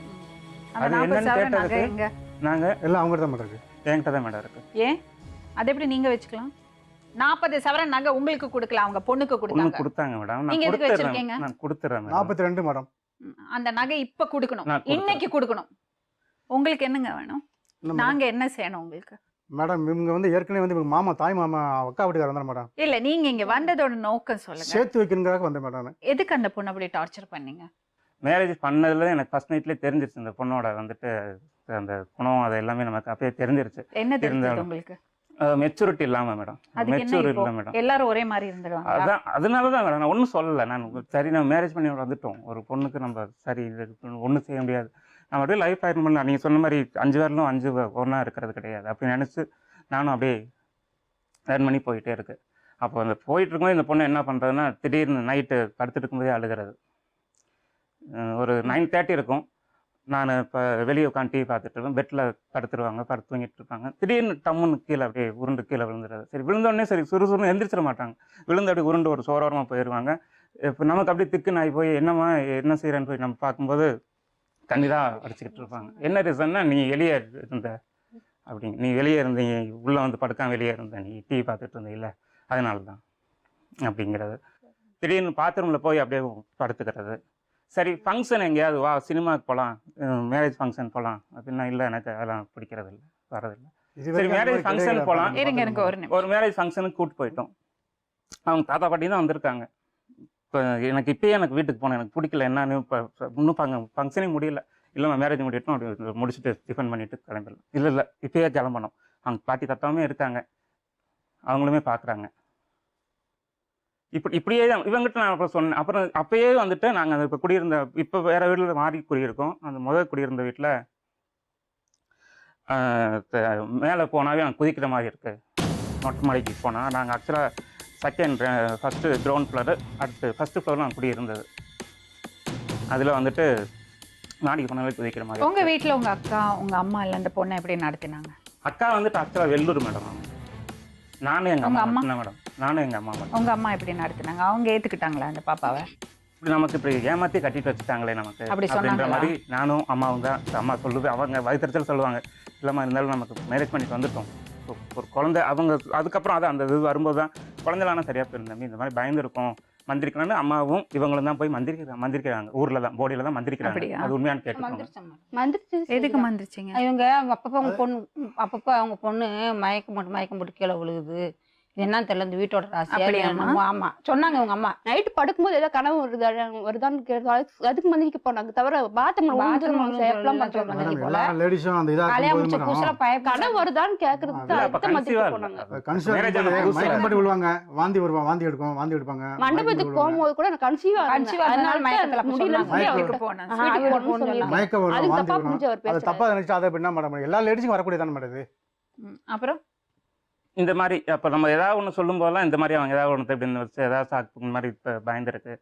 அந்த அது 40 என்னன்னு சவரன் நகை கேட்டதுக்கு எங்க? நாங்கள் எல்லாம் அவங்ககிட்ட தான் மேடம் இருக்குது. என்கிட்ட தான் மேடம் இருக்குது. ஏன் அது எப்படி நீங்கள் வச்சுக்கலாம்? 40 சவரன் நகை உங்களுக்கு கொடுக்கல, அவங்க பொண்ணுக்கு பொண்ணு கொடுத்தாங்க. கொடுத்தாங்க மேடம். நீங்க நான் எதுக்கு கொடுத்துறேன், வச்சிருக்கீங்க? நான் கொடுத்துறேன் மேடம். 42 மேடம். அந்த நகை இப்ப கொடுக்கணும், நான் கொடுக்குறேன். இன்னைக்கு கொடுக்கணும். உங்களுக்கு என்னங்க வேணும்? என்ன மேடம்? நாங்க என்ன செய்யணும் உங்களுக்கு? மேடம் இவங்க வந்து ஏற்கனவே வந்து இவங்க மாமா, தாய் மாமா, அக்கா வீட்டுக்கார வந்தார் மேடம். இல்ல, நீங்க இங்க வந்ததோட நோக்கம் சொல்லுங்க. சேர்த்து வைக்கணுங்காக வந்தேன் மேடம். எதுக்கு அந்த பொண்ணு அப்படி டார்ச்சர் பண்ணீங்க? மேரேஜ் பண்ணதுல எனக்கு ஃபர்ஸ்ட் நைட்லேயே தெரிஞ்சிருச்சு இந்த பொண்ணோட வந்துட்டு அந்த குணம், அது எல்லாமே நமக்கு அப்பயே தெரிஞ்சிருச்சு. என்ன தெரிஞ்சது இருந்தாலும். உங்களுக்கு? மெச்சூரிட்டி இல்லாமல் மேடம். அதுக்கு என்ன மெச்சூர் இப்போ? இல்லை மேடம். எல்லாரும் ஒரே மாதிரி இருந்துருவாங்க. அதான் அதனால தான் மேடம் நான் ஒன்றும் சொல்லலை. நான் சரி, நம்ம மேரேஜ் பண்ணி வந்துட்டோம். ஒரு பொண்ணுக்கு நம்ம சரி ஒன்றும் செய்ய முடியாது, நம்ம அப்படியே லைஃப் ஆயிரம் பண்ணலாம். நீங்கள் சொன்ன மாதிரி 5 பேர்லும் 5 ஒன்றா இருக்கிறது கிடையாது அப்படின்னு நினச்சி நானும் அப்படியே ஏர்ன் பண்ணி போயிட்டே இருக்கு. அப்போ அந்த போயிட்டு இருக்கும்போது இந்த பொண்ணு என்ன பண்ணுறதுன்னா, திடீர்னு நைட்டு படுத்துட்டு இருக்கும்போதே அழுகிறது. ஒரு 9:30 இருக்கும். நான் இப்போ வெளியே உட்காந்து டிவி பார்த்துட்டு இருப்பேன். பெட்டில் படுத்துருவாங்க, படுத்து தூங்கிட்டு இருப்பாங்க. திடீர்னு டம்முன்னு கீழே அப்படியே உருண்டு கீழே விழுந்துடுறது. சரி, விழுந்தோடனே சரி சுறுசுறுன்னு எந்திரிச்சிட மாட்டாங்க. விழுந்து அப்படியே உருண்டு ஒரு சோரோரமாக போயிடுவாங்க. இப்போ நமக்கு அப்படியே திக்குன்னு ஆகி போய் என்னம்மா என்ன செய்கிறேன்னு போய் நம்ம பார்க்கும்போது கண்ணீராக அடிச்சுக்கிட்டு இருப்பாங்க. என்ன ரீசன்னா, நீ வெளியே இருந்த அப்படிங்க, நீ வெளியே இருந்தீங்க, உள்ளே வந்து படுக்காம வெளியே இருந்த, நீ டிவி பார்த்துட்டு இருந்தீங்கள, அதனால தான் அப்படிங்கிறது. திடீர்னு பாத்ரூமில் போய் அப்படியே படுத்துக்கிறது. சரி, ஃபங்க்ஷன் எங்கேயாவது வா, சினிமாவுக்கு போகலாம், மேரேஜ் ஃபங்க்ஷன் போகலாம் அப்படின்னா, இல்லை எனக்கு அதெல்லாம் பிடிக்கிறது இல்லை, வரதில்லை. சரி, மேரேஜ் ஃபங்க்ஷன் போகலாம். எனக்கு ஒரு மேரேஜ் ஃபங்க்ஷனுக்கு கூப்பிட்டு போயிட்டோம். அவங்க தாத்தா பாட்டி தான் வந்திருக்காங்க. இப்போ எனக்கு இப்போயே எனக்கு வீட்டுக்கு போனேன், எனக்கு பிடிக்கல. என்னன்னு இப்போ இன்னும் ஃபங்க்ஷனே முடியல. இல்லைம்மா மேரேஜ் முடியட்டும், அப்படி முடிச்சுட்டு டிஃபன் பண்ணிவிட்டு கிளம்பிடலாம். இல்லை இப்போயே கிளம்பணும். அவங்க பாட்டி தாத்தாவுமே இருக்காங்க, அவங்களுமே பார்க்குறாங்க. இப்படியே தான் இவங்ககிட்ட நான் அப்புறம் சொன்னேன். அப்புறம் அப்பயே வந்துட்டு நாங்கள் இப்போ குடியிருந்த, இப்போ வேறு வீட்டில் மாறி குடியிருக்கோம். அந்த முதல் குடியிருந்த வீட்டில் மேலே போனாவே நாங்கள் குதிக்கிற மாதிரி இருக்குது. மொட்டை மாடிக்கு போனால் நாங்கள் ஆக்சுவலாக ஃபஸ்ட்டு கிரவுண்ட் ஃப்ளோரு, அடுத்து ஃபஸ்ட்டு ஃப்ளோர் நாங்கள் குடியிருந்தது. அதில் வந்துட்டு மாடிக்கு போனாலே குதிக்கிற மாதிரி. உங்கள் வீட்டில் உங்கள் அக்கா, உங்கள் அம்மா இல்லை அந்த பொண்ணை எப்படி நடத்தினாங்க? அக்கா வந்துட்டு ஆக்சுவலாக வெள்ளூர் மேடம். நானும் எங்கள் அம்மா மட்டும் மேடம். நானும் எங்கள் அம்மா மட்டும். உங்கள் அம்மா எப்படி நடத்தினாங்க? அவங்க ஏற்றுக்கிட்டாங்களா அந்த பாப்பாவை? இப்படி நமக்கு இப்படி ஏமாற்றி கட்டிட்டு வச்சுட்டாங்களே நமக்கு அப்படி அப்படின்ற சொன்னாங்களா? மாதிரி நானும் அம்மாவும் தான். அம்மா சொல்லுது, அவங்க வயிற்றுச்சல் சொல்லுவாங்க, இல்லைம்மா இருந்தாலும் நமக்கு மேரேஜ் பண்ணிட்டு வந்துட்டோம், ஒரு குழந்தை. அவங்க அதுக்கப்புறம் அது அந்த இது வரும்போது தான் குழந்தைலானா சரியாக போயிருந்தோம், இந்த மாதிரி பயந்துருக்கும், மந்திரிக்கலாம்னு அம்மாவும் இவங்களும் தான் போய் மந்திரிக்கிறாங்க. ஊரில் தான், போடியில் தான் மந்திரிக்கிறாங்க. அப்படியா? அது உண்மையானு கேட்டுக்கோங்க. மந்திரிச்சு எதுக்கு மந்திரிச்சிங்க? இவங்க அப்பப்போ அவங்க பொண்ணு மயக்கம் போட்டு கீழே விழுகுது. இது என்னன்னு தெரியல, இந்த வீட்டோட ராசி. அப்படியாம்மா? ஆமா, சொன்னாங்க உங்க அம்மா. நைட்டு படுக்கும்போது ஏதாவது கனவு வருதான்னு கேட்டு அதுக்கு மந்திரிக்க போனாங்க. தவிர பாத்ரூம்ல எப்பலாம் பண்றாங்க மேடம், எல்லா லேடிஸும் அந்த இதாக கல்யாணம் முடிச்ச இருக்கும்போது புதுசுல மேடம், கனவு வருதான்னு கேக்குறதுக்கு இல்ல, அப்ப அதுக்கு மந்திரிக்க கன்சீவா போனாங்க. இல்ல. கன்சீவ் Marriage ஆன ஆகும்போது புதுசுல. மயக்கம் போட்டு விழுவாங்க, வாந்தி எடுப்பாங்க. மண்டபத்துக்கு போகும்போது கூட நான் கன்சீவா அதனால மயக்கத்துல முடியல வீட்டுக்கு போனேன். மயக்கம் வரும், அதுக்கு வாந்தி தப்பா வரும். புரிஞ்சு அவர் அது பேசுறாரு. தப்பா நினைச்சா அதை என்ன மேடம், எல்லா லேடிஸுக்கும் வரக்கூடியதானே மேடம் இது. அப்புறம் இந்த மாதிரி அப்போ நம்ம ஏதாவது ஒன்று சொல்லும் போதெல்லாம் இந்த மாதிரி அவங்க ஏதாவது ஒன்று இப்படின்னு வச்சு ஏதாவது சாக்கு இந்த மாதிரி இப்போ பயந்துருக்கு,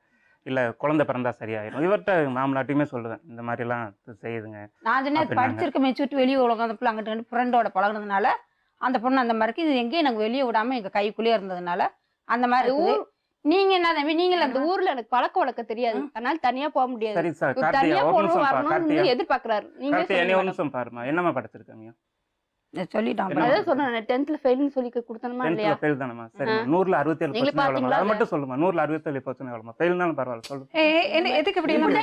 இல்லை குழந்தை பிறந்தா சரியாயிடும். இவர்கிட்ட மாமலாட்டையுமே சொல்லுவேன், இந்த மாதிரிலாம் செய்யுதுங்க. நான் சொன்னேன், அப்படின்னாங்க. படிச்சிருக்க மெச்சுட்டு வெளியே உலகம் அங்கிட்டு ஃப்ரெண்டோட பழகுனதுனால அந்த பொண்ணு அந்த மாதிரி இது எங்கேயும் எனக்கு வெளியே விடாம எங்க கைக்குள்ளேயே இருந்ததுனால அந்த மாதிரி இருக்குது. நீங்க என்ன தம்பி நீங்கள அந்த ஊர்ல எனக்கு பழக்க வழக்கம் தெரியாது, அதனால தனியா போக முடியாது. சரி சார், இவர் கார்த்திகா தனியா ஒரு போகணும் நிமிஷம் வரணும்னு கார்த்திகா, எதிர்பார்க்கறாரு. நீங்க கார்த்திகா என்ன ஒரு சொல்லுங்க. நிமிஷம் பாருமா, என்னம்மா படிச்சிருக்காங்க? சொல்லிட்டான் என்ன? அதான் சொன்னேன் 10th ஃபெயில்னு சொல்லி கொடுத்தனமா இல்லையா? 10th ஃபெயில் தானம்மா? சரி, 100ல 67% நீங்க எவ்வளவு? பாத்தீங்களா அதை மட்டும் சொல்லுமா. 100ல 67% எவ்வளவு? ஃபெயில்னாலும் பரவாயில்ல சொல்லு. எதுக்கு இப்படி எல்லாம்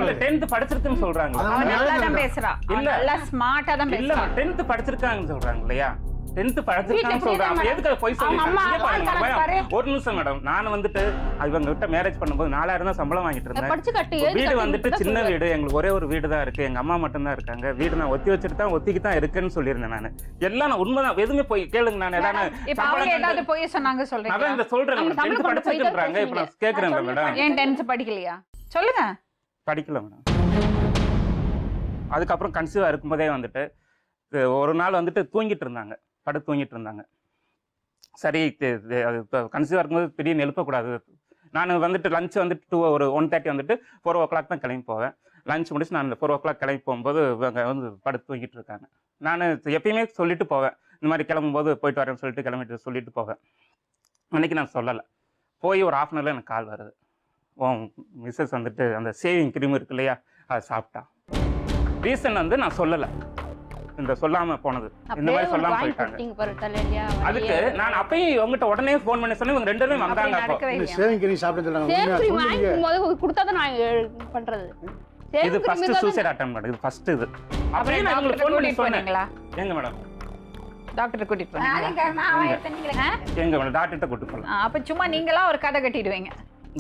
இல்ல 10th படிச்சிருக்குன்னு சொல்றாங்க. அவன் நல்லா தான் பேசுறான், அவன் இல்ல. நல்லா ஸ்மார்ட்டா தான் இல்ல பேசுறான். 10th படிச்சிருக்காங்கன்னு சொல்றாங்க இல்லையா? 10th படிச்சிருக்காங்கன்னு சொல்றாங்க. அப்ப எதுக்கு போய் சொல்லி? அவங்க அம்மா இங்க பாருங்க, ஆள் பயம். பாரு. ஒரு நிமிஷம் மேடம், நான் வந்துட்டு இவங்க கிட்ட மேரேஜ் பண்ணும்போது 4000 தான் சம்பளம் வாங்கிட்டு இருந்தேன். படிச்சு கட்டு வீடு வந்துட்டு சின்ன வீடு, எங்களுக்கு ஒரே ஒரு வீடு தான் இருக்கு, எங்க அம்மா மட்டும் தான் இருக்காங்க, வீடு நான் ஒத்தி வச்சுட்டு தான் ஒத்திக்கு தான் இருக்குன்னு சொல்லியிருந்தேன். நான் எல்லாம் நான் உண்மைதான், எதுவுமே போய் கேளுங்க. நான் இப்ப அவங்க ஏதாவது போய் சொன்னாங்க சொல்றீங்க? அதான் இந்த சொல்றேன். அவங்க 10th சம்பளம் கொண்டு போய் தான் படிச்சிருக்காங்க. இப்ப நான் கேக்குறேன் மேடம். ஏன் 10th படிக்கலையா சொல்லுங்க. படிக்கல மேடம். அதுக்கப்புறம் கன்சீவா இருக்கும்போதே வந்துட்டு ஒரு நாள் வந்துட்டு தூங்கிட்டு இருந்தாங்க, படுத்து தூங்கிட்டு இருந்தாங்க. சரி, அது கன்சீவா இருக்கும்போது திடீர்னு எழுப்பக்கூடாது. நான் வந்துட்டு லஞ்ச் வந்துட்டு ஒரு 1:30 வந்துட்டு 4 o'clock தான் கிளம்பி போவேன். லஞ்ச் முடிச்சு நான் 4 o'clock கிளம்பி போகும்போது இவங்க வந்து படுத்து தூங்கிட்டு இருக்காங்க. நான் எப்பயுமே சொல்லிட்டு போவேன், இந்த மாதிரி கிளம்பும்போது போயிட்டு வரேன்னு சொல்லிட்டு கிளம்பிட்டு சொல்லிட்டு போவேன். அன்றைக்கி நான் சொல்லலை. போய் ஒரு 1/2 hourல எனக்கு கால் வருது. மிஸ்ஸஸ் வந்துட்டு அந்த சேவிங் க்ரீம் இருக்கு இல்லையா, அதை சாப்பிட்டா. ரீசன் வந்து நான் சொல்லலை, இந்த சொல்லாம போனது, இந்த மாதிரி சொல்லாம போயிட்டாங்க. அதுக்கு நான் அப்பயும் இவங்ககிட்ட உடனே ஃபோன் பண்ணி சொன்னேன். இவங்க 2 பேரும் வந்தாங்க. அப்போ சேவிங் கிரீம் சாப்பிட்டு சொல்றாங்க. சேவிங் வாங்கும் போது கொடுத்தா தான் நான் பண்றது. இது ஃபர்ஸ்ட் சூசைட் அட்டெம்ப்ட் மேடம். இது ஃபர்ஸ்ட் இது. அப்படியே நான் உங்களுக்கு ஃபோன் பண்ணி சொன்னீங்களா? எங்க மேடம் டாக்டர் கூட்டிட்டு போனீங்களா? எங்க மேடம் டாக்டர்கிட்ட கூட்டிட்டு போகலாம். அப்ப சும்மா நீங்களா ஒரு கதை கட்டிடுவீங்க.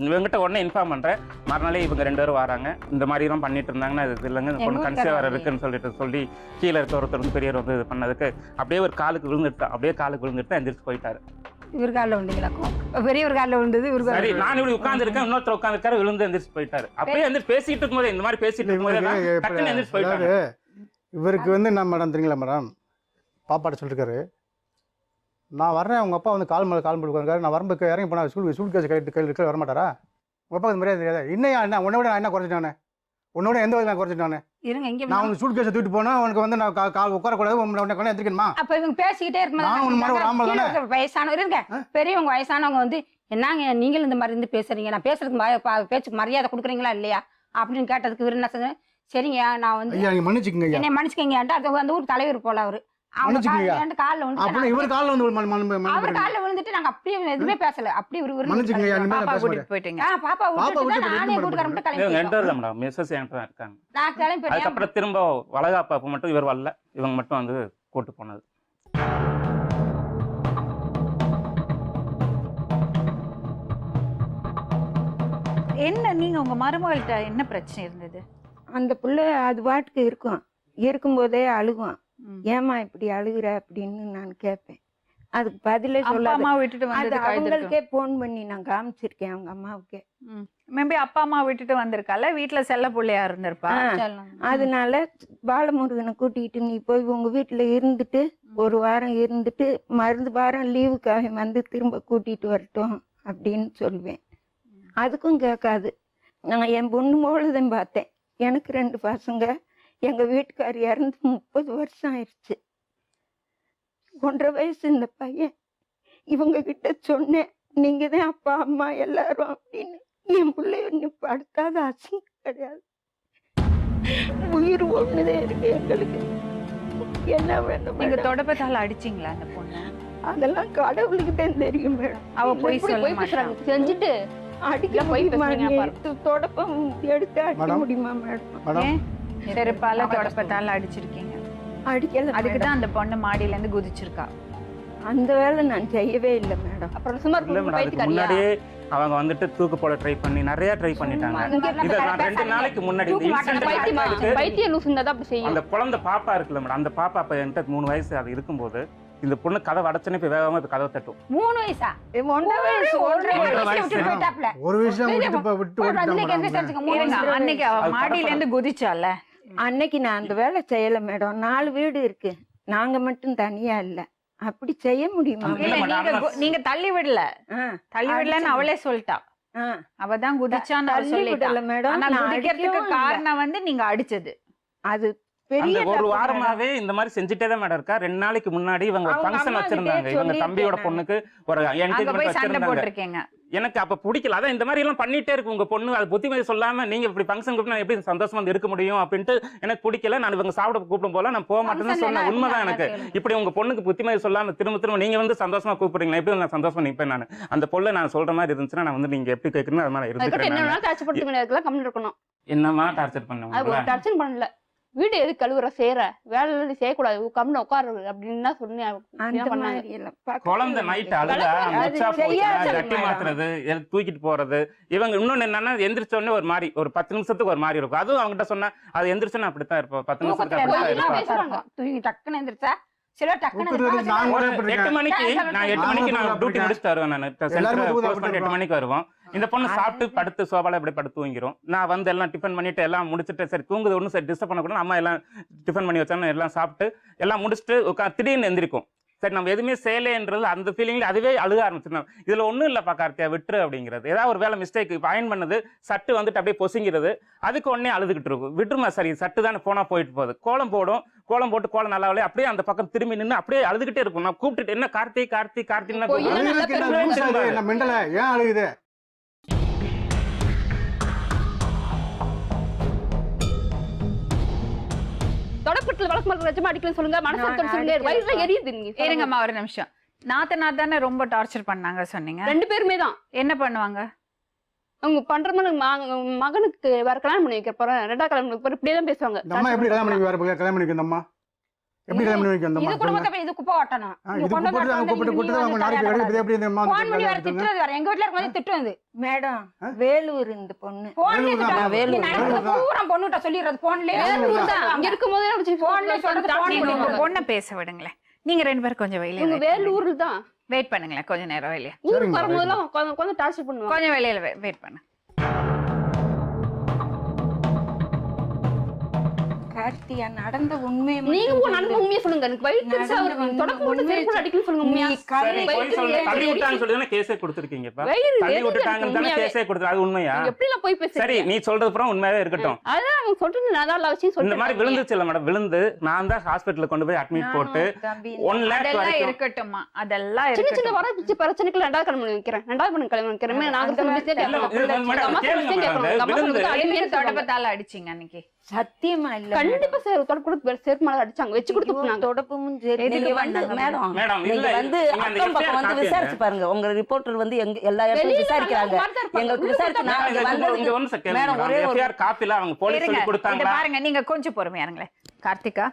இவங்ககிட்ட உடனே இன்ஃபார்ம் பண்ணுறேன். மறுநாளே இவங்க 2 பேரும் வராங்க. இந்த மாதிரிலாம் பண்ணிட்டு இருந்தாங்கன்னா இது இல்லைங்க, இந்த பொண்ணு கன்சீவ் வர இருக்குன்னு சொல்லி கீழே இருக்க ஒருத்தர் வந்து பெரியவர் வந்து இது பண்ணதுக்கு அப்படியே ஒரு காலுக்கு விழுந்துட்டு எந்திரிச்சு போயிட்டாரு. இவர் காலில் விழுந்தீங்களாக்கும்? பெரியவர் காலில் விழுந்தது இவரு. சரி, நான் இப்படி உட்காந்துருக்கேன், இன்னொருத்தர் உட்காந்துருக்காரு, விழுந்து எந்திரிச்சு போயிட்டாரு. அப்படியே வந்து பேசிட்டு இருக்கும்போது இந்த மாதிரி பேசிட்டு இருக்கும்போது டக்குன்னு எந்திரிச்சு போயிட்டாரு. இவருக்கு வந்து என்ன மேடம் தெரியுங்களா மேடம், பாப்பாட்ட சொல்லிருக்காரு, நான் வரேன், உங்கள் அப்பா வந்து கால் மேலே உட்காந்துருக்காரு, நான் வரும்போது இறங்கி போனால் சூட் கேஸ் கையில் வரமாட்டாரா? உங்கள் அப்பா இந்த மாதிரியே தெரியாது. இன்னையா என்ன உன்னை விட நான் என்ன குறைச்சிட்டானே, உன்னோட எந்த வயதில் நான் குறைச்சிட்டானே? இருங்க, இங்கே நான் உங்க சூட் கேஸை தூக்கிட்டு போனால் உனக்கு வந்து நான் கால் உட்காரக்கூடாது, உன்னை கொண்டு எந்திரிக்கணுமா? அப்போ இவங்க பேசிக்கிட்டே நான் உன் மாதிரி ஒரு ஆம்பளை தானே. இருக்கும்போது வயசானவர் இருங்க, பெரியவங்க வயசானவங்க வந்து என்னங்க நீங்களும் இந்த மாதிரி இருந்து பேசுறீங்க, நான் பேசுறதுக்கு பேச்சுக்கு மரியாதை கொடுக்குறீங்களா இல்லையா அப்படின்னு கேட்டதுக்கு இவர் என்ன சொன்னாரு, சரிங்க நான் வந்து ஐயா நீங்கள் மன்னிச்சுக்கங்க ஐயா, என்னை மன்னிச்சுக்கங்க. அது அந்த ஊர் தலைவர் போல அவரு காலில் அப்படின்னா இவர் காலில் வந்து அவர் காலில் விழுந்துட்டு நாங்க அப்படியே எதுவுமே பேசல. அப்படி மன்னிச்சுக்கங்க ஐயா, இனிமேல் நான் பாப்பா பேச கூட்டிட்டு மாட்டேன். போயிட்டீங்க. பாப்பா விட்டுட்டு நானே கூட்டுக்கார மட்டும் கிளம்பி இவங்க போயிட்டோம். 2 பேரும் மேடம் மிஸ்ஸஸ் என்கிட்ட தான் இருக்காங்க. நான் கிளம்பி போயிட்டேன். அதுக்கப்புறம் திரும்ப வளகாப்பு அப்போ மட்டும் இவர் வரல, இவங்க மட்டும் வந்து கூட்டு போனது. என்ன நீங்க உங்க மருமகள்கிட்ட என்ன பிரச்சனை இருந்தது? அந்த பிள்ளை அது பாட்டுக்கு இருக்கும்போதே அழுகும். ஏமா இப்படி அழுகுற அப்படின்னு நான் கேட்பேன். அதுக்கு பதிலே அப்பா சொல்லாத. அம்மா விட்டுட்டு அது வந்ததுக்கு அவங்களுக்கே போன் பண்ணி நான் காமிச்சிருக்கேன் அவங்க அம்மாவுக்கே. மேபி அப்பா அம்மா விட்டுட்டு வந்திருக்கால, வீட்டுல செல்ல பிள்ளையா இருந்திருப்பா. அதனால பாலமுருகனை கூட்டிகிட்டு நீ போய் உங்க வீட்டுல இருந்துட்டு 1 வாரம் இருந்துட்டு வாரம் லீவுக்காக வந்து திரும்ப கூட்டிட்டு வரட்டும் அப்படின்னு சொல்லுவேன். அதுக்கும் கேட்காது. நான் என் பொண்ணு போலதான் பார்த்தேன். எனக்கு 2 பசங்க. எங்க வீட்டுக்கார் இறந்து 30 வருஷம் ஆயிடுச்சு. 1.5 வயசு இந்த பையன். இவங்க கிட்ட சொன்னேன், நீங்க தான் அப்பா அம்மா எல்லாரும் அப்படின்னு. என் பிள்ளைய நீ படுத்தாத அசிங்கம் கிடையாது. உயிர் ஒண்ணுதான் இருக்கு எங்களுக்கு. என்ன வேணும்? நீங்க தொடப்பத்தால அடிச்சீங்களா அந்த பொண்ணு? அதெல்லாம் கடவுளுக்கு தான் தெரியும் மேடம். அவ போய் இப்படி சொல்ல போய் மாட்டான். பேசுறாங்க. செஞ்சுட்டு அடிக்க போய் முடியுமா? பேசுறீங்க தொடப்பம் எடுத்து அடிக்க மேடம். முடியுமா மேடம்? மேடம் செருப்பால தொடப்பத்தால அடிச்சிருக்கீங்க. அடிக்கல. அதுக்குதான் அந்த பொண்ணு மாடியில இருந்து குதிச்சிருக்கா. அந்த வேலை நான் செய்யவே இல்லை மேடம். அப்புறம் சும்மா இல்ல மேடம், அதுக்கு முன்னாடியே அவங்க வந்துட்டு தூக்கு போட ட்ரை பண்ணிட்டாங்க. இதை நான் 2 நாளைக்கு முன்னாடி இந்த incident நடக்கிறதுக்கு பைத்தியம் லூஸ் இருந்தா தான் அப்படி செய்யும். அந்த குழந்தை பாப்பா இருக்குல்ல மேடம், அந்த பாப்பா அப்ப என்கிட்ட 3 வயசு அது இருக்கும்போது இந்த பொண்ணு கதவை அடைச்சனே போய் வேகமா இப்ப கதவை தட்டும். 3 வயசா? 1.5 வயசு. 1.5 வயசு. வயசு விட்டு போயிட்டாப்ல. ஒரு விஷயம் விட்டு இருங்க, அன்னைக்கு அவ மாடியில இருந்து குதிச்சால, அன்னைக்கு நான் அந்த வேலை செய்யல மேடம். 4 வீடு இருக்கு, நாங்க மட்டும் தனியா இல்ல. அப்படி செய்ய முடியுமா? இல்ல நீங்க தள்ளி விடல, தள்ளி விடலன்னு அவளே சொல்லிட்டா. அவதான் குதிச்சான்னு அவ தள்ளி சொல்லிட்டா விடல மேடம். ஆனா நான் குதிக்கிறதுக்கு அடிக்கவும் இல்ல. காரணம் வந்து நீங்க அடிச்சது. அது அந்த ஒரு தப்பு வாரமாவே இந்த மாதிரி செஞ்சுட்டே தான் மேடம் இருக்கா. 2 நாளைக்கு முன்னாடி இவங்க அவங்க ஃபங்க்ஷன் அம்மா வச்சிருந்தாங்க. கிட்டே இவங்க தம்பியோட சொல்லிட்டேன் பொண்ணுக்கு ஒரு அங்க என்கேஜ்மெண்ட் போய் சண்டை வச்சிருந்தாங்க. போட்டிருக்கீங்க. எனக்கு அப்ப பிடிக்கல. அதான் இந்த மாதிரி எல்லாம் பண்ணிட்டே இருக்கு உங்க பொண்ணு. அது புத்திமதி சொல்லாம நீங்க இப்படி ஃபங்க்ஷன் கூப்பிட்டு நான் எப்படி சந்தோஷமா வந்து இருக்க முடியும் அப்படின்ட்டு எனக்கு பிடிக்கல. நான் இவங்க சாப்பிட கூப்பிடும் போல நான் போக மாட்டேன்னு சொன்னேன். உண்மைதான் எனக்கு. இப்படி உங்க பொண்ணுக்கு புத்திமதி சொல்லாம திரும்ப நீங்க வந்து சந்தோஷமா கூப்பிடுறீங்களா? எப்படி நான் சந்தோஷமா நிப்பேன்? நான் அந்த பொண்ணை நான் சொல்ற மாதிரி இருந்துச்சுன்னா நான் வந்து நீங்க எப்படி கேட்கணும் அது மாதிரி அதுக்கப்புறம் என்ன இருந்துக்கிறேன். வேணாலும் டார்ச்சர் படுத்த முடியாது, கம்மிட்டு இருக்கணும். என்னமா டார்ச்சர் அது பண்ணுவாங்களா? ஒரு டார்ச்சர் பண்ணல. வீடு எது கழுவுற செய்யற வேலை செய்யக்கூடாது, கம்மிட்டு உட்காரு அப்படின்னு தான் சொன்னேன். அந்த பண்ணாங்க. மாதிரி எல்லாம் பார்க்க குழந்தை நைட் அழுதா அது முச்சா செய்யாத போச்சுனா கட்டி மேடம். மாத்துறது தூக்கிட்டு போறது. இவங்க இன்னொன்னு என்னன்னா எந்திரிச்ச உடனே ஒரு மாதிரி ஒரு 10 நிமிஷத்துக்கு ஒரு மாதிரி இருக்கும். அதுவும் அவங்ககிட்ட சொன்னா அது எந்திரிச்சோன்னா அப்படித்தான் இருப்போம். 10 நிமிஷத்துக்கு தூக்கத்துல அப்படித்தான் எல்லாம் இருப்போம். பேசுறாங்க. தூங்கி டக்குன்னு எந்திரிச்சா சில டக்குன்னு தூக்கத்துல எந்திரிச்சா, நான் ஒரு கூட 8 மணிக்கு நான் 8 மணிக்கு நான் டியூட்டி முடிச்சுட்டு வருவேன். நான் எல்லாருமே தூக்கம் க்ளோஸ் பண்ணி 8 மணிக்கு வருவோம். இந்த பொண்ணு சாப்பிட்டு படுத்து சோபால இப்படி படுத்து தூங்கிரும். நான் வந்து எல்லாம் டிஃபன் பண்ணிட்டு எல்லாம் முடிச்சுட்டு சரி தூங்குது ஒன்றும் சரி டிஸ்டர்ப் பண்ணக்கூடாது. அம்மா எல்லாம் டிஃபன் பண்ணி வச்சாலும் எல்லாம் சாப்பிட்டு எல்லாம் முடிச்சுட்டு திடீர்னு எந்திரிக்கும். சரி நம்ம எதுவுமே செய்யலைன்றது அந்த ஃபீலிங்ல அதுவே அழுக ஆரம்பிச்சிருந்தோம். இதுல ஒன்றும் இல்லைப்பா கார்த்தியா விட்டுரு அப்படிங்கிறது. ஏதாவது ஒரு வேலை மிஸ்டேக் அயன் பண்ணது சட்டு வந்துட்டு அப்படியே பொசுங்கிறது, அதுக்கு உடனே அழுதுகிட்டு இருக்கும். விட்டுருமா சரி சட்டு தானே போனா போயிட்டு போகுது. கோலம் போட்டு கோலம் நல்லா அப்படியே அந்த பக்கம் திரும்பி நின்று அப்படியே அழுதுகிட்டே இருக்கும். நான் கூப்பிட்டுட்டு என்ன கார்த்தி கார்த்தி கார்த்தின்னு போய் அழுகுறதுக்கு என்ன லூசா இது? என்ன மெண்டல ஏன் அழுகுது? தொடப்பத்துல வழக்கு மாதிரி ரஜமா அடிக்கலன்னு சொல்லுங்க, மனசு சொல்லுங்க, வயிறுல எரியுது. நீங்க சொல்லுங்க. இருங்கம்மா ஒரு நிமிஷம். நாத்தனார் தானே ரொம்ப டார்ச்சர் பண்ணாங்க சொன்னீங்க. 2 பேருமே தான். என்ன பண்ணுவாங்க? அவங்க பண்ற மாதிரி மகனுக்கு வேற கல்யாணம் பண்ணி வைக்க போறேன், 2வது கல்யாணம் பண்ணி வைக்க போறேன், இப்படியே தான் பேசுவாங்க. இந்த அம்மா எப்படி கல்யாணம் பண்ணி வேற கல்யாணம் பண்ணி இந்த அம்மா எப்படி கல்யாணம் பண்ணி வைக்க அந்த இது அம்மா? குடும்பத்தை போய் இது குப்பை ஓட்டணும். இது கூப்பிட்டு அவங்க கூப்பிட்டு அவங்க நாளைக்கு எடுத்து எப்படி இந்த அம்மா போன் பண்ணி வேற திட்டுறது வேற. எங்க வீட்டுல இருக்கும்போது திட்டுவது. மேடம் வேலூர் இந்த பொண்ணு. போன்லயே வேலூர் தான், திட்டுறது. வேலூர் நடக்கிறது தான். பூரா பொண்ணுகிட்ட சொல்லிடுறது போன்லயே. வேலூர் தான். இங்க இருக்கும்போதே நம்ம போன்லயே சொல்றது போன் நீங்க உங்க பண்ணுவாங்க. பொண்ணை பேச விடுங்களேன். நீங்க 2 பேரும் கொஞ்சம் இவங்க வெளியில வேலூர்ல தான். வெயிட் பண்ணுங்களேன். கொஞ்ச நேரம் வெளியே ஊருக்கு வரும்போதெல்லாம் கொஞ்சம் டார்ச்சர் பண்ணுவாங்க. கொஞ்சம் வெளியில வெயிட் பண்ணு. கார்த்தியா நடந்த உண்மையை நீங்க மட்டும் நடந்த சொல்லு. உண்மையை சொல்லுங்க. எனக்கு வயிற்று நடந்த தொடக்கம் உண்மையை செருப்பு அடிக்கணும்னு சொல்லுங்க. உண்மையா? நீ சரி, கதை போய் சொல்லுங்க. தள்ளி விட்டாங்கன்னு சொல்லி தானே கேஸே கொடுத்துருக்கீங்கப்பா. வயிறு தள்ளி எரியுது விட்டுட்டாங்கன்னு எனக்கு தானே உண்மையாவே. கேஸே கொடுத்து அது உண்மையா? நீங்க எப்படிலாம் போய் சரி பேசுறீங்க? நீ சொல்றது அப்புறம் உண்மையாவே இருக்கட்டும். அதான் அவங்க சொல்றது நான் தான் வச்சு இந்த மாதிரி சொல்றேன். விழுந்துச்சு இல்ல மேடம், விழுந்து நான் தான் ஹாஸ்பிட்டல்ல கொண்டு போய் அட்மிட் போட்டு 1 லேக் அதெல்லாம் வரைக்கும் இருக்கட்டும்மா. அதெல்லாம் சின்ன சின்ன இருக்கட்டும். வர பிரச்சனைக்கு 2வது கல்யாணம் பண்ணி வைக்கிறேன், 2வது பண்ணி கல்யாணம் வைக்கிறேன். நாங்க அந்த சொல்ல மாதிரி mistake இல்ல, கேட்கணும். இது மேடம், அம்மா கேளுங்க mistake மேடம், கேட்கணும். அம்மா விழுந்து- சொல்றது அடிமைன்னு சொல்லுவாங்க. தொடப்பத்தால அடிச்சீங்க அன்னைக்கு. சத்தியமா இல்ல கண்டிப்பா தொடக்கூட செருப்பு மேல அடிச்சாங்க, வச்சு கொடுத்து போனாங்க. தொடப்பமும் நீங்க வந்து மேடம் மேடம் நீங்க இல்ல வந்து நீங்க அந்த அக்கம் பக்கம் வந்து காப்பி விசாரிச்சு பாருங்க. உங்க ரிப்போர்ட்டர் வந்து எல்லா இடத்துலயும் வெளியில விசாரிக்கிறாங்க. அந்த மாதிரி தான் இருப்பாங்க. எங்களுக்கு விசாரிச்சு மேடம், நாங்க இங்க வந்ததுக்கு ஒன்னு செகண்ட் மேடம் ஒரே ஒரு எஃப்ஐஆர் காப்பில அவங்க போலீஸ் இருங்க, சொல்லி இத கொடுத்தாங்களா? பாருங்க. நீங்க கொஞ்சம் பொறுமையா இருங்களேன். கார்த்திகா,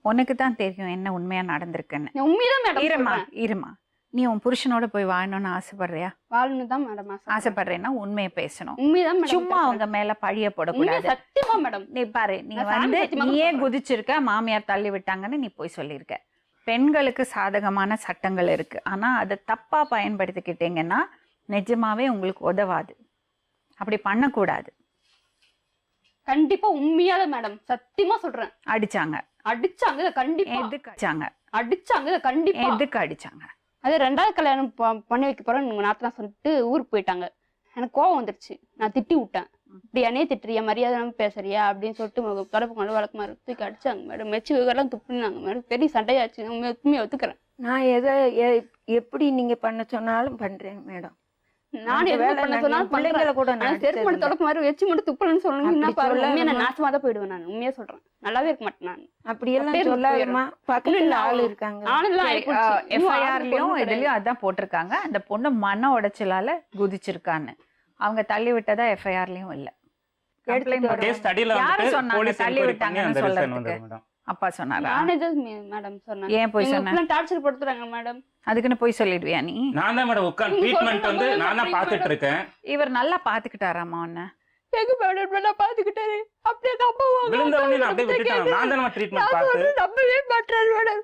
உனக்கு தான் தெரியும் என்ன உண்மையா நடந்திருக்குன்னு. நான் உண்மைதான் மேடம் இருமா சொல்றேன். இருமா. நீ உன் புருஷனோட போய் வாழணும்னு ஆசைப்படுறியா? வாழணும் தான் மேடம் ஆசைப்படுறேன்னா உண்மையை பேசணும். உண்மைதான் மேடம். சும்மா அவங்க மேல பழிய உண்மை போடக்கூடாது. சத்தியமா மேடம். நீ பாரு, நீ நான் வந்து family பத்தி நீயே சொல்றேன். குதிச்சிருக்க, மாமியார் தள்ளி விட்டாங்கன்னு நீ போய் சொல்லியிருக்க. பெண்களுக்கு சாதகமான சட்டங்கள் இருக்கு. ஆனா அதை தப்பா பயன்படுத்திக்கிட்டீங்கன்னா நிஜமாவே உங்களுக்கு உதவாது. அப்படி பண்ணக்கூடாது. கண்டிப்பா உண்மையாதான் மேடம், சத்தியமா சொல்றேன். அடிச்சாங்க. அடிச்சாங்க இதை கண்டிப்பா. எதுக்கு அடிச்சாங்க? அடிச்சாங்க இதை கண்டிப்பா. எதுக்கு அடிச்சாங்க? அது 2வது கல்யாணம் பண்ணி வைக்க போறேன் உங்க நாத்தனா சொல்லிட்டு ஊருக்கு போயிட்டாங்க. எனக்கு கோவம் வந்துருச்சு, நான் திட்டி விட்டேன். இப்படி என்னையே திட்டுறியா, மரியாதை பேசுறியா அப்படின்னு சொல்லிட்டு தொடப்பு கொண்டு வழக்கு மாதிரி தூக்கி அடிச்சாங்க மேடம். மெச்சு விவரம் துப்புனாங்க மேடம். பெரிய சண்டையாச்சு. உண்மையை ஒத்துக்கிறேன். நான் எப்படி நீங்க பண்ண சொன்னாலும் பண்றேன் மேடம். நானும் எது பண்ண சொன்னாலும் பிள்ளைங்களை கூட ஆனா செருப்பு மட்டும் தொடப்பு மாதிரி வச்சு மட்டும் துப்புலன்னு சொல்லுங்க. என்ன அப்படி பாருங்க, உண்மையா நான் சொல்லாதம்மா. நாசமா தான் போயிடுவேன். நான் உண்மையா சொல்றேன், நல்லாவே இருக்க மாட்டேன் நான். அப்படியெல்லாம் அப்படியே சொல்லாதம்மா. பக்கத்துல இன்னும் ஆள் இருக்காங்க. ஆனெல்லாம் எஃப்ஐஆர்லயும் இதுலயும் அதான் போட்டிருக்காங்க. அந்த பொண்ணு மன உடைச்சலால குதிச்சிருக்கான்னு. அவங்க தள்ளி விட்டதா எஃப்ஐஆர்லயும் இல்ல. எடுத்துட்டு complaint கேஸ் ஸ்டடில யாரு வந்து சொன்னாங்க போலீஸ் தள்ளி என்கொயரி பண்ணி விட்டாங்கன்னு அந்த ரிசன் சொல்றதுக்கு? வந்தது மேடம். அப்பா சொன்னாரா? நானே தான் மேடம் சொன்னேன். ஏன் போய் சொன்ன? டார்ச்சர் படுத்துறாங்க மேடம். அதுக்குன்னு போய் சொல்லிடுவியா நீ? நான் தான் மேடம் உட்கார்ந்து நீங்க ட்ரீட்மெண்ட் வந்து சொல்றது நான் தான் புரியுது பாத்துட்டு மேடம். இருக்கேன். இவர் நல்லா பாத்துக்கிட்டாராமா உன்ன? எங்க மேடம் நல்லா பாத்துக்கிட்டாரு. அப்படியே அப்பா விழுந்த உடனே நான் அப்படியே விட்டுட்டேன். நான் தான் ட்ரீட்மெண்ட் பார்த்து நம்பவே மாட்டாரு மேடம்.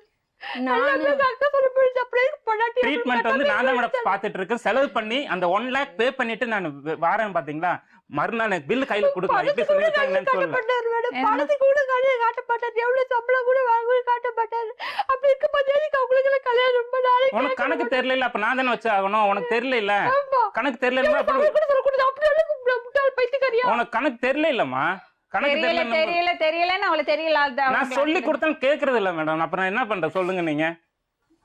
ட்ரீட்மெண்ட் வந்து நான் தான் மேடம் பாத்துட்டு இருக்கேன். செலவு பண்ணி அந்த 1 லேக் பே பண்ணிட்டு நான் வாரேன் பாத்தீங்களா. மறுநாள் எனக்கு பில் கையில கொடுக்கலாம். எப்படி சொல்லிருக்காங்கன்னு சொல்லுங்க. பணத்துக்கு கூட கையில காட்ட மாட்டாரு. எவ்வளவு சம்பளம் கூட வாங்க காட்ட மாட்டாரு. அப்படி இருக்க பத்தியாதிக்கு அவங்களுக்கு கல்யாணம் ரொம்ப நாளைக்கு உனக்கு கணக்கு தெரியல, அப்ப நான் தானே வச்சு ஆகணும். உனக்கு தெரியல இல்ல, கணக்கு தெரியல. கூட சொல்லக்கூடாது. அப்படி முட்டாள் பைத்தியக்காரியா. உனக்கு கணக்கு தெரியல இல்லம்மா. கணக்கு தெரியல தெரியல தெரியல தெரியலன்னு அவளை தெரியல நான் சொல்லி கொடுத்தேன்னு கேட்கறது இல்லை மேடம். அப்புறம் நான் என்ன பண்றேன் சொல்லுங்க நீங்க.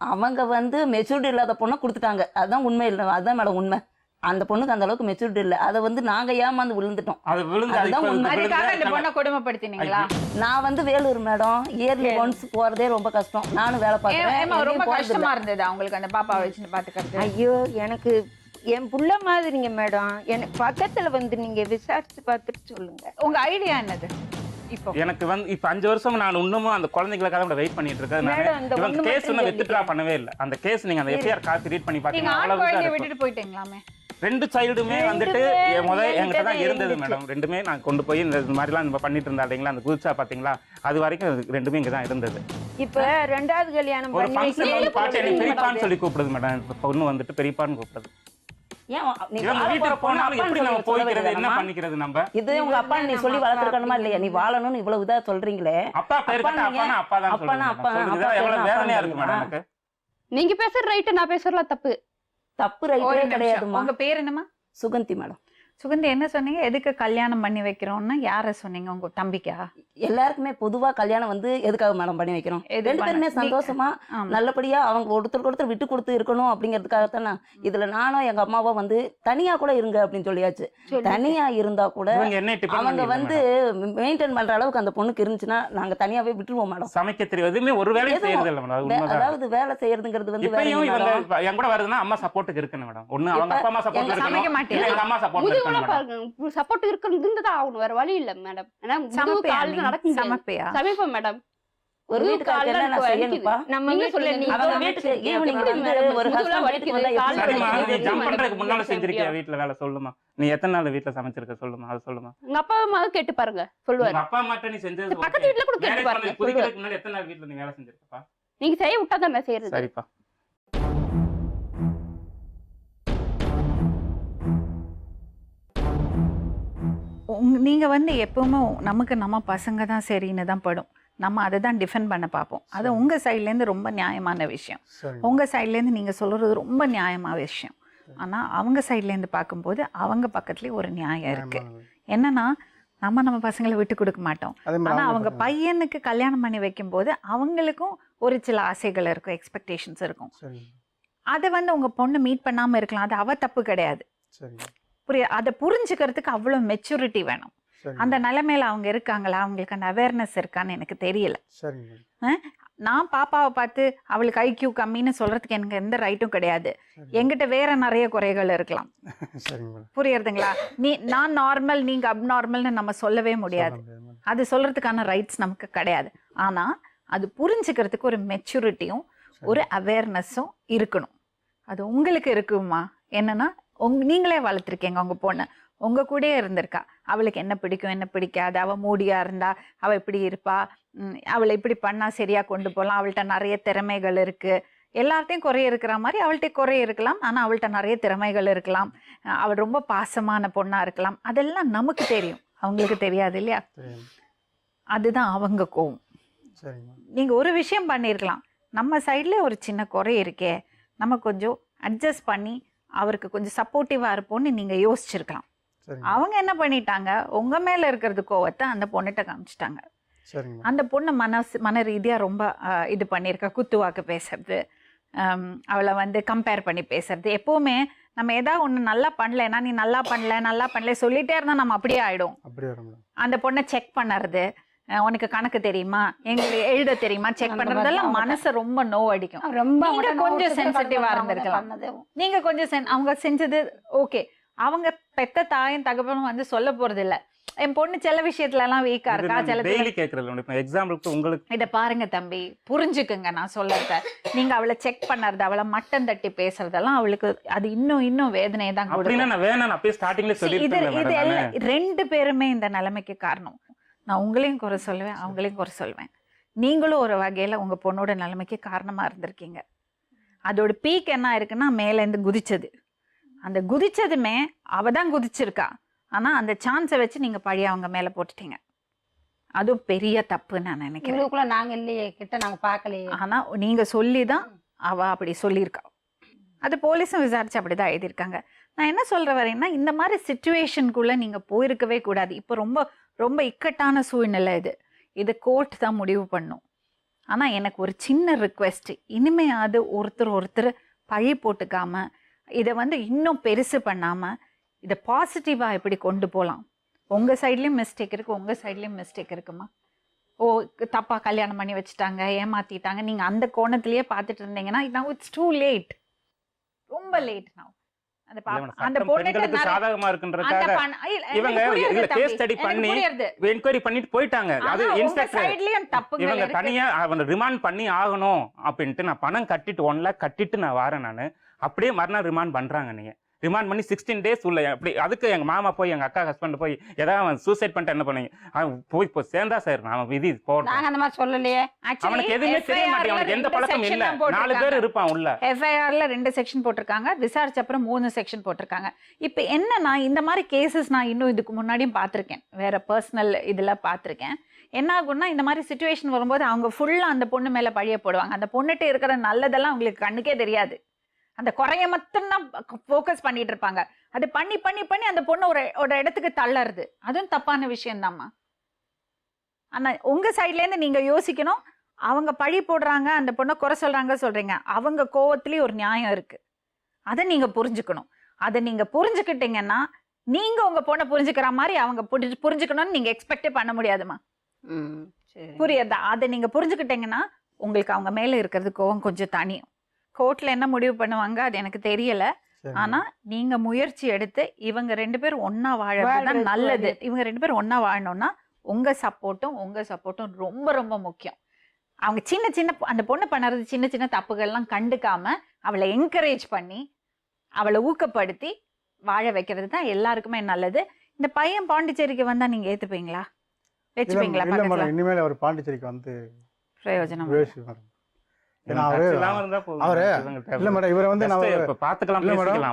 அவங்க வந்து மெச்சூரிட்டி இல்லாத பொண்ணை கொடுத்துட்டாங்க. அதுதான் உண்மை இல்லை, அதுதான் மேடம் உண்மை. அந்த பொண்ணுக்கு அந்த அளவுக்கு மெச்சூரிட்டி இல்லை. அதை வந்து நாங்க ஏமாந்து விழுந்துட்டோம். அது விழுந்து அதுதான் உண்மை. அதுக்காக இந்த பொண்ணை கொடுமைப்படுத்தினீங்களா? நான் வந்து வேலூர் மேடம், இயர்லி ஒன்ஸ் போறதே ரொம்ப கஷ்டம். நானும் வேலை பார்க்குறேன். ரொம்ப கஷ்டமா இருந்தது அவங்களுக்கு அந்த பாப்பா வச்சுட்டு பாத்துக்கிறது. ஐயோ எனக்கு என் புள்ள மாதிரிங்க மேடம். எனக்கு பக்கத்துல வந்து நீங்க விசாரிச்சு பார்த்துட்டு சொல்லுங்க. உங்க ஐடியா என்னது இப்போ? எனக்கு வந்து இப்ப 5 வருஷம் நான் இன்னமும் அந்த குழந்தைகளுக்காக கூட வெயிட் பண்ணிட்டு இருக்கேன். இவங்க கேஸ் இன்னும் வித்ட்ரா பண்ணவே இல்லை. அந்த கேஸ் நீங்க அந்த எஃப்ஐஆர் காப்பி ரீட் பண்ணி நீங்க பாத்தீங்கன்னா ஆண் குழந்தைய அவ்வளவு விட்டுட்டு போயிட்டீங்களாமே? 2 சைல்டுமே வந்துட்டு என்கிட்ட தான் இருந்தது இருந்துச்சு. மேடம். 2மே நான் கொண்டு போய் இந்த மாதிரிலாம் நம்ம பண்ணிட்டு இருந்தா இல்லைங்களா, அந்த குதிச்சா பாத்தீங்களா, அது வரைக்கும் 2மே இங்க தான் இருந்தது. இப்ப 2வது கல்யாணம் ஒரு பண்ணி ஃபங்க்ஷன் வந்து பார்த்து எனக்கு பெரியப்பான்னு சொல்லி கூப்பிடுது மேடம். இப்ப பொண்ணு வந்துட்டு பெரியப்பான்னு கூப்பிடுது. ஏன் நீ இவங்க வாழ வீட்டுக்கு போற பொண்ணு போனாலும் எப்படி அப்பான்னு நம்ம சொல்லி போய்க்கிறது, என்ன சொல்லவே பண்ணிக்கிறது நம்ம? இது உங்க அப்பா நீ சொல்லி வளர்த்துருக்கணுமா இல்லையா? நீ வாழணும்னு இவ்வளவு இதா சொல்றீங்களே. அப்பா பேர் கேட்டா அப்பானா அப்பா தான் அப்பானா அப்பா, சொல்லுங்க. அப்பா எவ்வளவு பேருனா வேதனையா அப்பா இருக்கு மேடம் எனக்கு. நீங்க பேசுற ரைட்டு, நான் பேசுறலாம் தப்பு. தப்பு ஒரு ரைட்டே நிமிஷம். கிடையாதுமா. உங்க பேர் என்னம்மா? சுகந்தி மேடம். சுகந்தி, என்ன சொன்னீங்க? எதுக்கு கல்யாணம் பண்ணி வைக்கிறோம்னா யார சொன்னீங்க? உங்க தம்பிக்கா? எல்லாருக்குமே பொதுவா கல்யாணம் வந்து எதுக்காக மேடம் பண்ணி வைக்கிறோம்? எது 2 பேருமே பண்ண- சந்தோஷமா ஆமா. நல்லபடியா அவங்க ஒருத்தருக்கு ஒருத்தர் விட்டு கொடுத்து இருக்கணும் அப்படிங்கிறதுக்காகத்தானே. இதுல நானும் எங்க அம்மாவும் வந்து தனியா கூட இருங்க அப்படின்னு சொல்லியாச்சு. தனியா இருந்தா கூட இவங்க என்ன டிபெண்ட் அவங்க பண்ணி வந்து மெயின்டைன் பண்ற அளவுக்கு அந்த பொண்ணுக்கு இருந்துச்சுன்னா நாங்க தனியாவே விட்டுருவோம் மேடம். சமைக்க தெரியும், எதுவுமே ஒரு வேலையும் எதுவும். செய்யறது இல்லை மேடம். அது உண்மைதான். அதாவது வேலை செய்யறதுங்கிறது வந்து வேலைங்க இப்பயும் இவங்க மேடம். என் கூட வருதுன்னா அம்மா சப்போர்ட்டுக்கு இருக்கணும் மேடம். ஒண்ணு அவங்க இப்ப அப்பா அம்மா சப்போர்ட் எங்க இருக்கணும், சமைக்க மாட்டியா? இல்ல எங்க அம்மா சப்போர்ட் முதுகுல இருக்கணும் மேடம். பாருங்க, சப்போர்ட் இருந்துதான் ஆகணும், வேற வழி இல்ல மேடம். ஏன்னா முதுகு சமைப்பியா கால்ல நீ? நடக்க முடியாது. சமைப்பியா? சமைப்பேன் மேடம். ஒரு வீட்டுக்காரருக்கு என்ன நான் செய்யணும்ப்பா? நம்ம நீங்க வீட்டுல சொல்லுங்க. நீங்க அவங்க வீட்டுக்கு ஈவினிங் எப்படி வந்து மேடம் ஒரு முதுகுலாம் ஹஸ்பண்ட் வீட்டுக்கு வந்தா வலிக்குது, எப்படி சரிம்மா, நீ எப்படி ஜம்ப் மேடம் பண்றதுக்கு முன்னால எப்படி செஞ்சிருக்கியா முடியும்? வீட்டுல வேலை? சொல்லுமா, நீ எத்தனை நாள் வீட்டுல சமைச்சிருக்க சொல்லுமா, அது சொல்லுமா. உங்க அப்பா அம்மாவை கேட்டு பாருங்க, சொல்லுவாரு. உங்க அப்பா அம்மாட்ட நீ செஞ்சது பக்கத்து வீட்டுல கூட கேட்டு பாருங்க, குதிக்கிறதுக்கு முன்னாடி எத்தனை நாள் வீட்டுல நீ வேலை செஞ்சிருக்கப்பா? நீங்க செய்ய விட்டா தான் நான் செய்யறது. சரிப்பா. நீங்க வந்து எப்பவுமே நமக்கு நம்ம பசங்க தான் சரின்னு தான் படும். நம்ம அதை தான் டிஃபெண்ட் பண்ண பார்ப்போம். அது உங்க சைட்லேருந்து ரொம்ப நியாயமான விஷயம். சரிங்க. உங்க சைட்லேருந்து நீங்க சொல்றது ரொம்ப நியாயமான விஷயம். ஆனா அவங்க சைட்லேருந்து பார்க்கும்போது அவங்க பக்கத்துலேயே ஒரு நியாயம் இருக்கு. என்னன்னா நம்ம பசங்களை விட்டு கொடுக்க மாட்டோம். அதே மாதிரி ஆனா அவங்க அவங்க பசங்க. பையனுக்கு கல்யாணம் பண்ணி வைக்கும்போது அவங்களுக்கும் ஒரு சில ஆசைகள் இருக்கும், எக்ஸ்பெக்டேஷன்ஸ் இருக்கும். சரிங்க. அதை வந்து உங்க பொண்ணு மீட் பண்ணாம இருக்கலாம், அது அவ தப்பு கிடையாது. சரிங்க. அதை புரிஞ்சுக்கிறதுக்கு அவ்வளோ மெச்சூரிட்டி வேணும். சரிங்க. அந்த நிலைமையில அவங்க இருக்காங்களா, அவங்களுக்கு அந்த அவேர்னஸ் இருக்கான்னு எனக்கு தெரியல. சரிங்க. நான் பாப்பாவை பார்த்து அவளுக்கு ஐக்யூ கம்மின்னு சொல்றதுக்கு எனக்கு எந்த ரைட்டும் கிடையாது. என்கிட்ட வேற நிறைய குறைகள் இருக்கலாம். சரிங்க. புரியுறதுங்களா? நான் நார்மல், நீங்க அப்நார்மல்னு நம்ம சொல்லவே முடியாது. அது சொல்றதுக்கான ரைட்ஸ் நமக்கு கிடையாது. ஆனா அது புரிஞ்சுக்கிறதுக்கு ஒரு மெச்சூரிட்டியும் ஒரு அவேர்னஸும் இருக்கணும். அது உங்களுக்கு இருக்குமா? என்னன்னா நீங்களே வளர்த்துருக்கீங்க உங்க பொண்ணு, உங்க கூடயே இருந்திருக்கா. அவளுக்கு என்ன பிடிக்கும், என்ன பிடிக்காது, அவள் மூடியா இருந்தா அவள் இப்படி இருப்பா, அவளை இப்படி பண்ணா சரியா கொண்டு போகலாம், அவள்கிட்ட நிறைய திறமைகள் இருக்கு. எல்லார்ட்டையும் குறை இருக்கிற மாதிரி அவள்கிட்ட குறை இருக்கலாம், ஆனால் அவள்கிட்ட நிறைய திறமைகள் இருக்கலாம். அவள் ரொம்ப பாசமான பொண்ணா இருக்கலாம். அதெல்லாம் நமக்கு தெரியும், அவங்களுக்கு தெரியாது இல்லையா? அதுதான் அவங்க கோவம். நீங்க ஒரு விஷயம் பண்ணியிருக்கலாம், நம்ம சைட்ல ஒரு சின்ன குறை இருக்கே, நம்ம கொஞ்சம் அட்ஜஸ்ட் பண்ணி அவருக்கு கொஞ்சம் சப்போர்ட்டிவா இருப்போம்னு நீங்க யோசிச்சிருக்கலாம். அவங்க என்ன பண்ணிட்டாங்க, உங்க மேல இருக்கிறது கோவத்தை அந்த பொண்ணுகிட்ட காமிச்சிட்டாங்க. அந்த பொண்ணு மன ரீதியா ரொம்ப இது பண்ணியிருக்கா, குத்துவாக்கு பேசுறது, அவளை வந்து கம்பேர் பண்ணி பேசுறது. எப்பவுமே நம்ம ஏதாவது ஒன்று நல்லா பண்ணலைன்னா நீ நல்லா பண்ணல சொல்லிட்டே இருந்தா நம்ம அப்படியே ஆயிடும். அந்த பொண்ணை செக் பண்ணுறது, உனக்கு கணக்கு தெரியுமா, எங்களுக்கு எழுத தெரியுமா, செக் பண்றதெல்லாம் மனசை ரொம்ப நோவடிக்கும். நீங்க கொஞ்சம் சென்சிட்டிவா இருந்திருக்கலாம். நீங்க கொஞ்சம் அவங்க செஞ்சது ஓகே. அவங்க பெத்த தாயும் தகவலும் வந்து சொல்ல போறது இல்ல, என் பொண்ணு சில விஷயத்துல எல்லாம் வீக்கா இருக்கா, உங்களுக்கு இத பாருங்க தம்பி, புரிஞ்சுக்குங்க நான் சொல்றத. நீங்க அவளை செக் பண்ணறது, அவளை மட்டம் தட்டி பேசுறதெல்லாம் அவளுக்கு அது இன்னும் வேதனையை தான் கொடுக்கும். இது எல்லாம் 2 பேருமே இந்த நிலைமைக்கு காரணம். நான் உங்களையும் குறை சொல்லுவேன், அவங்களையும் குறை சொல்லுவேன். நீங்களும் ஒரு வகையில உங்க பொண்ணோட நிலைமைக்கு காரணமா இருந்திருக்கீங்க. அதோட பீக் என்ன இருக்குன்னா மேலேருந்து குதிச்சது. அந்த குதிச்சதுமே அவ தான் குதிச்சிருக்கா, ஆனா அந்த சான்ஸை வச்சு நீங்க பழைய அவங்க மேல போட்டுட்டீங்க. அதுவும் பெரிய தப்புன்னு நான் நினைக்கிறேன். நாங்க இல்லையே கிட்ட, நாங்க பார்க்கலையே. ஆனா நீங்க சொல்லிதான் அவ அப்படி சொல்லியிருக்கா. அது போலீஸும் விசாரிச்சு அப்படிதான் எழுதியிருக்காங்க. நான் என்ன சொல்ற வரேன்னா, இந்த மாதிரி சிச்சுவேஷனுக்குள்ள நீங்க போயிருக்கவே கூடாது. இப்போ ரொம்ப ரொம்ப இக்கட்டான சூழ்நிலை இது கோர்ட் தான் முடிவு பண்ணும். ஆனா எனக்கு ஒரு சின்ன ரிக்வெஸ்ட், இனிமையாவது ஒருத்தர் பழி போட்டுக்காம இதை வந்து இன்னும் பெருசு பண்ணாம இதை பாசிட்டிவா எப்படி கொண்டு போகலாம். உங்க சைட்லயும் மிஸ்டேக் இருக்கு, உங்க சைட்லயும் மிஸ்டேக் இருக்குமா? ஓ தப்பா கல்யாணம் பண்ணி வச்சுட்டாங்க, ஏமாத்திட்டாங்க, நீங்க அந்த கோணத்திலேயே பார்த்துட்டு இருந்தீங்கன்னா now it's too late, ரொம்ப லேட் now. அந்த பெண்களுக்கு சாதகமா இருக்குன்றதுக்காக இவங்க இல்ல கேஸ் ஸ்டடி பண்ணி என்கொயரி பண்ணிட்டு போயிட்டாங்க. அது இன்ஸ்பெக்டர் இவங்க தனியா அவனை ரிமாண்ட் பண்ணி ஆகணும் அப்படின்ட்டு நான் பணம் கட்டிட்டு 1 lakh கட்டிட்டு நான் வரேன். நான் அப்படியே மறுநாள் ரிமாண்ட் பண்றாங்க. நீங்க ரிமாண்ட் பண்ணி 16 days உள்ள அப்படி அதுக்கு எங்க மாமா போய் எங்க அக்கா ஹஸ்பண்ட் போய் ஏதாவது அவன் சூசைட் பண்ணிட்டு என்ன பண்ணீங்க, அவன் போய் இப்போ சேர்ந்தா சார் நான் விதி போடுறேன். நாங்க அந்த மாதிரி சொல்லலையே. அவனுக்கு எதுவுமே தெரிய மாட்டேங்குது, அவனுக்கு எந்த பழக்கம் இல்ல. 4 பேர் இருப்பான் உள்ள. எஃப்ஐஆர்ல 2 செக்ஷன் போட்டிருக்காங்க, விசாரிச்ச அப்புறம் 3 செக்ஷன் போட்டிருக்காங்க. இப்போ என்னன்னா இந்த மாதிரி கேசஸ் நான் இன்னும் இதுக்கு முன்னாடியும் பார்த்துருக்கேன், வேற பர்சனல் இதுல பார்த்துருக்கேன். என்ன ஆகும்னா இந்த மாதிரி சுச்சுவேஷன் வரும்போது அவங்க ஃபுல்லா அந்த பொண்ணு மேல பழிய போடுவாங்க. அந்த பொண்ணுகிட்ட இருக்கிற நல்லதெல்லாம் அவங்களுக்கு கண்ணுக்கே தெரியாது, அந்த குறைய மட்டும்தான் ஃபோக்கஸ் பண்ணிட்டு இருப்பாங்க. அது பண்ணி பண்ணி பண்ணி அந்த பொண்ணு ஒரு இடத்துக்கு தள்ளறது, அதுவும் தப்பான விஷயம் தான்மா. ஆனா உங்க சைட்ல இருந்து நீங்க யோசிக்கணும், அவங்க பழி போடுறாங்க, அந்த பொண்ணை குறை சொல்றீங்க, அவங்க கோவத்திலேயே ஒரு நியாயம் இருக்கு, அதை நீங்க புரிஞ்சுக்கணும். அதை நீங்க புரிஞ்சுக்கிட்டீங்கன்னா நீங்க உங்க பொண்ணை புரிஞ்சுக்கிற மாதிரி அவங்க புரிஞ்சுக்கணும்னு நீங்க எக்ஸ்பெக்டே பண்ண முடியாதுமா. புரியுதா? அதை நீங்க புரிஞ்சுக்கிட்டீங்கன்னா உங்களுக்கு அவங்க மேல இருக்கிறது கோவம் கொஞ்சம் தனியும். கோர்ட்ல என்ன முடிவு பண்ணுவாங்க அது எனக்கு தெரியல. ஆனா நீங்க முயற்சி எடுத்து இவங்க 2 பேரும் ஒன்னா வாழறது நல்லது. இவங்க 2 பேரும் ஒன்னா வாழணும்னா உங்க சப்போர்ட்டும் ரொம்ப ரொம்ப முக்கியம். அவங்க சின்ன சின்ன அந்த பொண்ணு பண்ணுறது சின்ன சின்ன தப்புகள்லாம் கண்டுக்காம அவளை என்கரேஜ் பண்ணி அவளை ஊக்கப்படுத்தி வாழ வைக்கிறது தான் எல்லாருக்குமே நல்லது. இந்த பையன் பாண்டிச்சேரிக்கு வந்தா நீங்க ஏத்துப்பீங்களா, வச்சுப்பீங்களா? இனிமேல் அவர் பாண்டிச்சேரிக்கு வந்து பிரயோஜனம்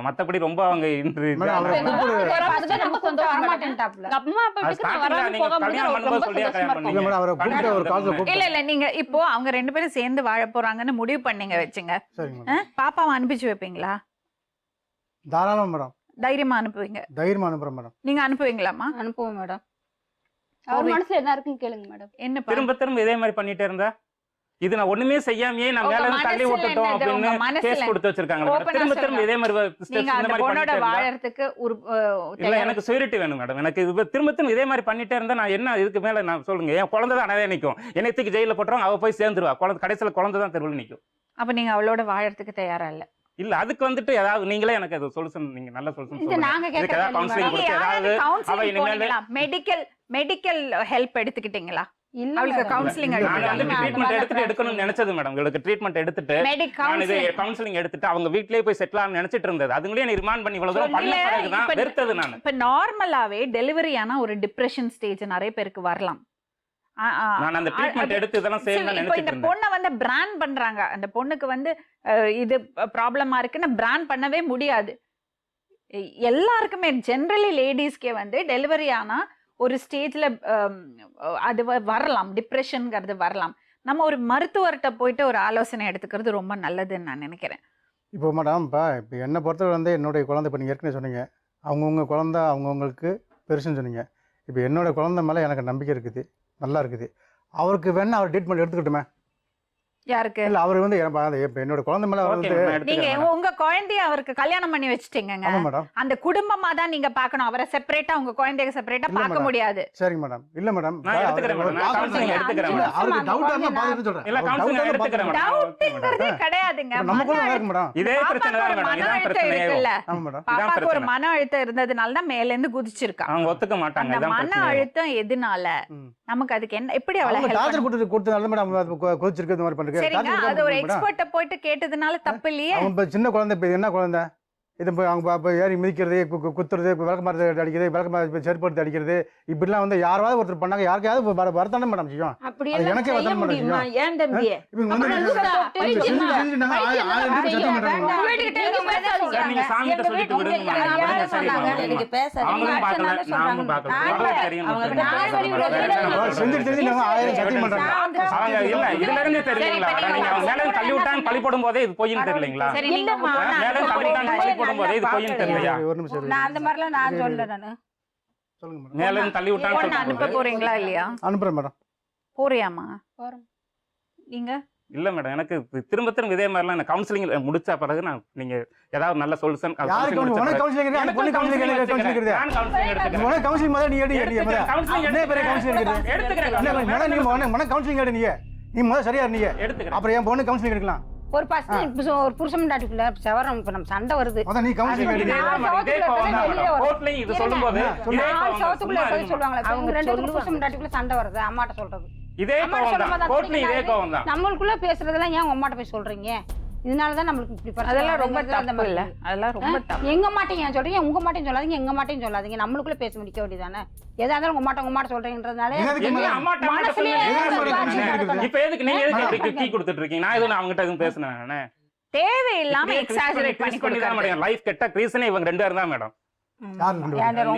மத்தபடி ரொம்ப அவங்க இல்ல நீங்க இப்போ அவங்க 2 பேரும் சேர்ந்து வாழ போறாங்கன்னு முடிவு பண்ணீங்க வச்சுங்க, பாப்பாவை அனுப்பிச்சு வைப்பீங்களா? தாராளமா மேடம், தைரியமா அனுப்புவீங்க? தைரியமா அனுப்புறேன் மேடம். நீங்க அனுப்புவீங்களாமா? அனுப்புவோம் மேடம். அவர் மனசுல என்ன இருக்குன்னு கேளுங்க மேடம். என்ன திரும்ப இதே மாதிரி பண்ணிட்டே இருந்தா இது நான் ஒண்ணுமே செய்யாமையே நான் மேல இருந்து தள்ளி விட்டுட்டோம் அப்படின்னு கேஸ் கொடுத்து வச்சிருக்காங்க. திரும்ப இதே மாதிரி வாழறதுக்கு இல்ல எனக்கு சூரிட்டி வேணும் மேடம். எனக்கு திரும்ப இதே மாதிரி பண்ணிட்டே இருந்தா நான் என்ன இதுக்கு மேல நான் சொல்லுங்க. என் குழந்தை தான் அனவே நிற்கும், என்னத்துக்கு ஜெயில போட்டுருவாங்க, அவ போய் சேர்ந்துருவா, குழந்தை கடைசியில குழந்தை தான் தெருவில் நிற்கும். அப்ப நீங்க அவளோட வாழறதுக்கு தயாரா இல்ல? இல்ல அதுக்கு வந்துட்டு ஏதாவது நீங்களே எனக்கு அது சொல்யூஷன், நீங்க நல்ல சொல்யூஷன் மெடிக்கல் ஹெல்ப் எடுத்துக்கிட்டீங்களா? அவளுக்கு கவுன்சிலிங் எடுக்கணும்னு நினைச்சது மேடம். உங்களுக்கு ட்ரீட்மெண்ட் எடுத்துட்டு கவுன்சிலிங் எடுத்துட்டு அவங்க வீட்லயே போய் செட்டில் ஆகணும்னு நினைச்சிட்டு இருந்தது. அதுங்களே நீ ரிமாண்ட் பண்ணி இவ்வளவு தூரம் பண்ண பிறகுதான் வெறுத்தது. நான் இப்ப நார்மலாவே டெலிவரி ஆனா ஒரு டிப்ரெஷன் ஸ்டேஜ் நிறைய பேருக்கு வரலாம். நான் அந்த ட்ரீட்மெண்ட் எடுத்து இதெல்லாம் செய்யணும்னு நினைச்சிட்டு இருந்தேன். இந்த பொண்ணை வந்து பிராண்ட் பண்றாங்க, அந்த பொண்ணுக்கு வந்து இது ப்ராப்ளமா இருக்குன்னு பிராண்ட் பண்ணவே முடியாது. எல்லாருக்குமே ஜெனரலி லேடிஸ்க்கே வந்து டெலிவரி ஆனா ஒரு ஸ்டேஜ்ல அது வரலாம், டிப்ரெஷன்ங்கிறது வரலாம். நம்ம ஒரு மருத்துவர்கிட்ட போயிட்டு ஒரு ஆலோசனை எடுத்துக்கிறது ரொம்ப நல்லதுன்னு நான் நினைக்கிறேன். இப்போ மேடம் இப்போ என்னை பொறுத்தவரை வந்து என்னுடைய குழந்தை, இப்போ நீங்கள் ஏற்கனவே சொன்னீங்க அவங்கவுங்க குழந்தை அவங்கவுங்களுக்கு பெருசுன்னு சொன்னீங்க. இப்போ என்னோடய குழந்தை மேலே எனக்கு நம்பிக்கை இருக்குது, நல்லா இருக்குது. அவருக்கு வேணா அவர் ட்ரீட்மெண்ட் எடுத்துக்கிட்டுமே. யாருக்கு? இல்ல அவர் வந்து என்னோட குழந்தை மேல நீங்க உங்க குழந்தைய அவருக்கு கல்யாணம் பண்ணி வச்சிட்டீங்க. அந்த குடும்பமா தான் நீங்க பார்க்கணும், அவரை செப்பரேட்டா உங்க குழந்தைய செப்பரேட்டா பார்க்க முடியாது. சரிங்க மேடம். இல்ல மேடம் நான் எடுத்துக்கிறேன் மேடம், நான் கவுன்சிலிங் எடுத்துக்கிறேன் மேடம். அவருக்கு டவுட் இருந்தா பாத்துட்டு சொல்றேன். இல்ல கவுன்சிலிங் எடுத்துக்கிறேன் மேடம். டவுட்ங்கிறதே கிடையாதுங்க. நமக்கு தான் இருக்கு மேடம். இதே பிரச்சனை தான் மேடம், இதான் பிரச்சனை இருக்குல்ல. ஆமா மேடம். பாப்பாக்கு ஒரு மன அழுத்தம் இருந்ததனால தான் மேல இருந்து குதிச்சிருக்கா. அவங்க ஒத்துக்க மாட்டாங்க. அந்த மன அழுத்தம் எதனால நமக்கு அதுக்கு என்ன எப்படி அவளை ஹெல்ப் டாக்டர் கொடுத்தனால மேடம் குதிச்சிருக்கு மாதிரி பண்றீங்க. சரிங்க, அது ஒரு எக்ஸ்பர்ட்ட போயிட்டு கேட்டதனால தப்பு இல்லையே. அவன் சின்ன குழந்தை, இப்போ என்ன குழந்தை இது அவங்க ஏறி மிதிக்கிறது, குத்துறது, விளக்க மரத்தை அடிக்கிறது, விளக்க மரத்தை செருப்படுத்தி அடிக்கிறது, இப்படிலாம் வந்து யாராவது ஒருத்தர் பண்ணாங்க, யாருக்காவது வரத்தானே மேடம் செய்யும். எனக்கே வரத்தானே மேடம் செய்யும். ஏன் தம்பி நீங்க சாமிகிட்ட சொல்லிட்டு விடுங்க. எனக்கு பேச அவங்களும் பார்க்கல, நானும் பார்க்கல. செஞ்சு நாங்க 1000 சத்தியம் பண்றாங்க. அவங்க இல்ல இதுல இருந்து தெரியுங்களா, நீங்க அவங்க மேல தள்ளி விட்டாங்க பழி போடும் போதே இது பொய்ன்னு தெரியலீங்களா? மேல தள்ளி விட்டாங்க பழி போடும் போதே இது பொய்ன்னு தெரியலையா? நான் அந்த மாதிரிலாம் நான் சொல்ல நானு சொல்லுங்க மேடம். மேல இருந்து தள்ளி விட்டான்னு பொண்ணு அனுப்ப சொல்லிட்டு போறீங்களா இல்லையா? அனுப்புறேன் மேடம். போறியாமா போறோம். நீங்க? இல்ல மேடம், எனக்கு திரும்ப திரும்ப இதே மாதிரிலாம் எனக்கு கவுன்சிலிங் முடிச்ச பிறகு நான் நீங்க ஏதாவது நல்ல சொல்யூஷன் யாருக்கு உனக்கு கவுன்சிலிங் இருக்கு? அந்த பொண்ணு கவுன்சிலிங் இருக்கு. நான் கவுன்சிலிங் எடுத்துக்கிறேன். உனக்கு கவுன்சிலிங் முதல்ல நீ எடு. கவுன்சிலிங் என்ன பேரே கவுன்சிலிங் எடுத்து எடுத்துக்கிறேன். என்ன நீ உனக்கு கவுன்சிலிங் எடு. நீ முதல்ல சரியா நீ எடுத்துக்கிறேன். அப்புறம் என் பொண்ணு கவுன்சிலிங் எடுக்கலாம். ஒரு பர்சன் ஒரு புருஷன் டாட்டிக்குள்ள செவரம் இப்ப நம்ம சண்டை வருது. அதான் நீ கவுன்சிலிங் எடு. கோர்ட்ல இது சொல்லும்போது சோத்துக்குள்ள சொல்லுவாங்களே அவங்க ரெண்டு பேரும் புருஷன் டாட்டிக்குள்ள சண்டை வருது அம்மாட்ட சொல்றது. இதே கோவம் தான். கோர்ட்ல இதே கோவம் தான். நம்மளுக்குள்ள பேசுறதெல்லாம் ஏன் அம்மாட்ட போய் சொல்றீங்க? இதனாலதான் நம்மளுக்கு இப்படி பிரச்சனை. அதெல்லாம் ரொம்ப தப்பு இல்ல, அதெல்லாம் ரொம்ப தப்பு. எங்க மாட்டீங்க சொல்றீங்க, உங்க மாட்டையும் சொல்லாதீங்க, எங்க மாட்டையும் சொல்லாதீங்க. நம்மளுக்குள்ள பேச முடிக்க வேண்டியதானே. எதா இருந்தாலும் உங்க மாட்ட சொல்றீங்கன்றதுனால இப்ப எதுக்கு நீங்க எதுக்கு கீ கொடுத்துட்டு இருக்கீங்க? நான் எதுவும் அவங்ககிட்ட எதுவும் பேசுனேன் நானே? தேவையில்லாம எக்ஸாஜரேட் பண்ணி தான் மேடம். லைஃப் கெட்ட ரீசனே இவங்க ரெண்டு பேரும் தான் மேடம்.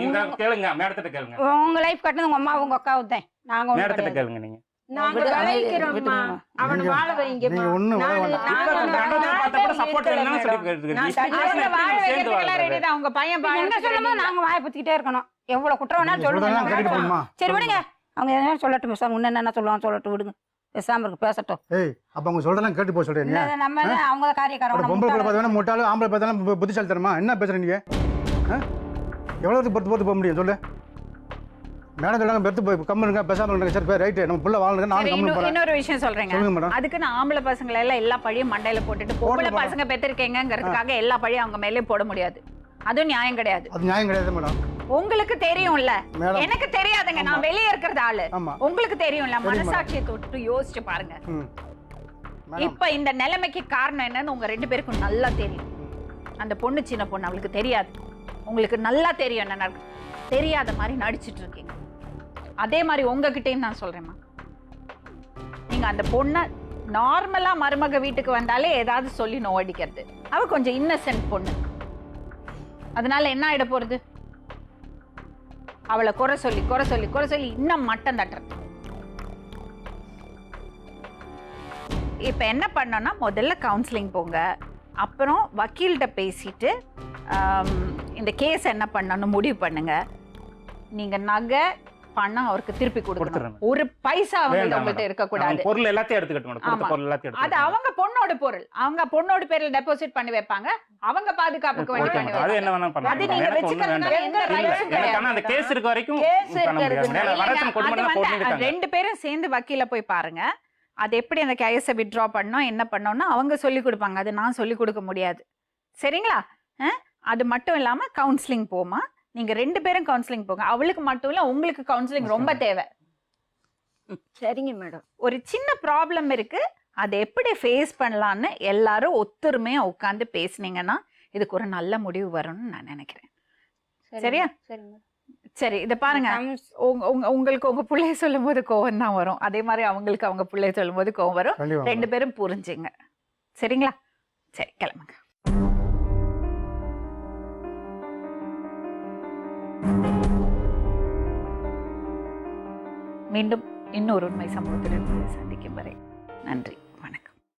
நீங்க கேளுங்க, மேடத்திட்ட கேளுங்க. உங்க லைஃப் கட்டினது உங்க அம்மா உங்க அக்காவும் தான். நாங்க மேடத்திட்ட கேளுங்க. நீங்க நாங்க விளைக்கிறோம்மா, அவனை வாழ வைங்க. நீங்க ஒண்ணு வாழ வேண்டாம். சப்போர்ட் வேணும்னு சொல்லி கேட்டுருக்கீங்க. உங்க பையன் எங்க சொல்லும்போது நாங்க வாயை பத்திக்கிட்டே இருக்கணும். எவ்வளவு குற்றம் வேணாலும் சொல்லுங்க. சரி விடுங்க, அவங்க என்ன சொல்லட்டும், பேசாம முன்ன என்ன சொல்லுவாங்க சொல்லட்டும், விடுங்க. பேசாம இருக்கு, பேசட்டும். ஏய், அப்ப அவங்க சொல்றதெல்லாம் கேட்டு போக சொல்றீங்க. நம்ம அவங்க காரியக்காரங்க. பொம்பளை பிள்ளை பார்த்தா முட்டாளும், ஆம்பளை பார்த்தாலும் புத்திசாலித்தனமா? என்ன பேசுறீங்க? எவ்வளவு பொறுத்து போக முடியும் சொல்லு. மேடம் சொல்றாங்க பெருத்து போய் கம்முங்க, பேசாம இருங்க. சரி ரைட், நம்ம புள்ள வாழணுங்க. நான் கம்மி போறேன். இன்னொரு விஷயம் சொல்றேங்க. சொல்லுங்க மேடம். அதுக்கு நான் ஆம்பளை பசங்களை எல்லாம் எல்லா பழியும் மண்டையில போட்டுட்டு பொம்பளை பசங்க பெற்றிருக்கேங்கிறதுக்காக எல்லா பழியும் அவங்க மேலே போட முடியாது. அதுவும் நியாயம் கிடையாது. அது நியாயம் கிடையாது மேடம். உங்களுக்கு தெரியும்ல, எனக்கு தெரியாதுங்க. நான் வெளியே இருக்கிறது ஆளு. உங்களுக்கு தெரியும்ல, மனசாட்சியை தொட்டு யோசிச்சு பாருங்க. இப்ப இந்த நிலைமைக்கு காரணம் என்னன்னு உங்க ரெண்டு பேருக்கும் நல்லா தெரியும். அந்த பொண்ணு சின்ன பொண்ணு, அவளுக்கு தெரியாது. உங்களுக்கு நல்லா தெரியும் என்ன நடக்கு. தெரியாத மாதிரி நடிச்சிட்டு இருக்கீங்க. அதே மாதிரி உங்ககிட்டயும் நான் சொல்றேம்மா, நீங்க அந்த பொண்ணை நார்மலா மருமக வீட்டுக்கு வந்தாலே ஏதாவது சொல்லி நோடிக்கிறது. அவ கொஞ்சம் இன்னசென்ட் பொண்ணு. அதனால என்ன ஆயிட போறது? அவளை குறை சொல்லி இன்னும் மட்டம் தட்டுறது. இப்ப என்ன பண்ணோம்னா, முதல்ல கவுன்சிலிங் போங்க. அப்புறம் வக்கீல்கிட்ட பேசிட்டு இந்த கேஸ் என்ன பண்ணணும் முடிவு பண்ணுங்க. நீங்க நகை பணம் அவருக்கு திருப்பி கொடுக்கணும். ஒரு பைசா அவங்கள்ட்ட இருக்க கூடாது. பொருள் எல்லாத்தையும் எடுத்துக்கணும். அது அவங்க பொண்ணோட பொருள். அவங்க பொண்ணோட பேர்ல டெபாசிட் பண்ணி வைப்பாங்க. அவங்க பாதுகாப்புக்கு வேண்டி பண்ணி அது என்ன வேணா பண்ணலாம். அது நீங்க வெச்சுக்கிறதுனால எந்த ரைட்ஸும் கிடையாது. ஆனா அந்த கேஸ் இருக்க வரைக்கும் ரெண்டு பேரும் சேர்ந்து வக்கீல போய் பாருங்க. அது எப்படி அந்த கேஸை வித்ட்ரா பண்ணோம், என்ன பண்ணோம்னா அவங்க சொல்லி கொடுப்பாங்க. அது நான் சொல்லி கொடுக்க முடியாது. சரிங்களா? அது மட்டும் இல்லாம கவுன்சிலிங் போமா, நீங்க ரெண்டு பேரும் கவுன்சிலிங் போங்க. அவளுக்கு மட்டும் இல்ல, உங்களுக்கு கவுன்சிலிங் ரொம்ப தேவை. சரிங்க மேடம். ஒரு சின்ன ப்ராப்ளம் இருக்கு, அதை எப்படி ஃபேஸ் பண்ணலான்னு எல்லாரும் ஒத்துமையா உட்காந்து பேசுனீங்கன்னா இதுக்கு ஒரு நல்ல முடிவு வரும்னு நான் நினைக்கிறேன். சரியா? சரி, இதை பாருங்க. உங்களுக்கு உங்க பிள்ளைய சொல்லும் போது கோவம் தான் வரும். அதே மாதிரி அவங்களுக்கு அவங்க பிள்ளைய சொல்லும் போது கோவம் வரும். ரெண்டு பேரும் புரிஞ்சுங்க. சரிங்களா? சரி, கிளம்புங்க. மீண்டும் இன்னொரு உண்மை சம்பவத்துடன் சந்திக்கும் வரை நன்றி.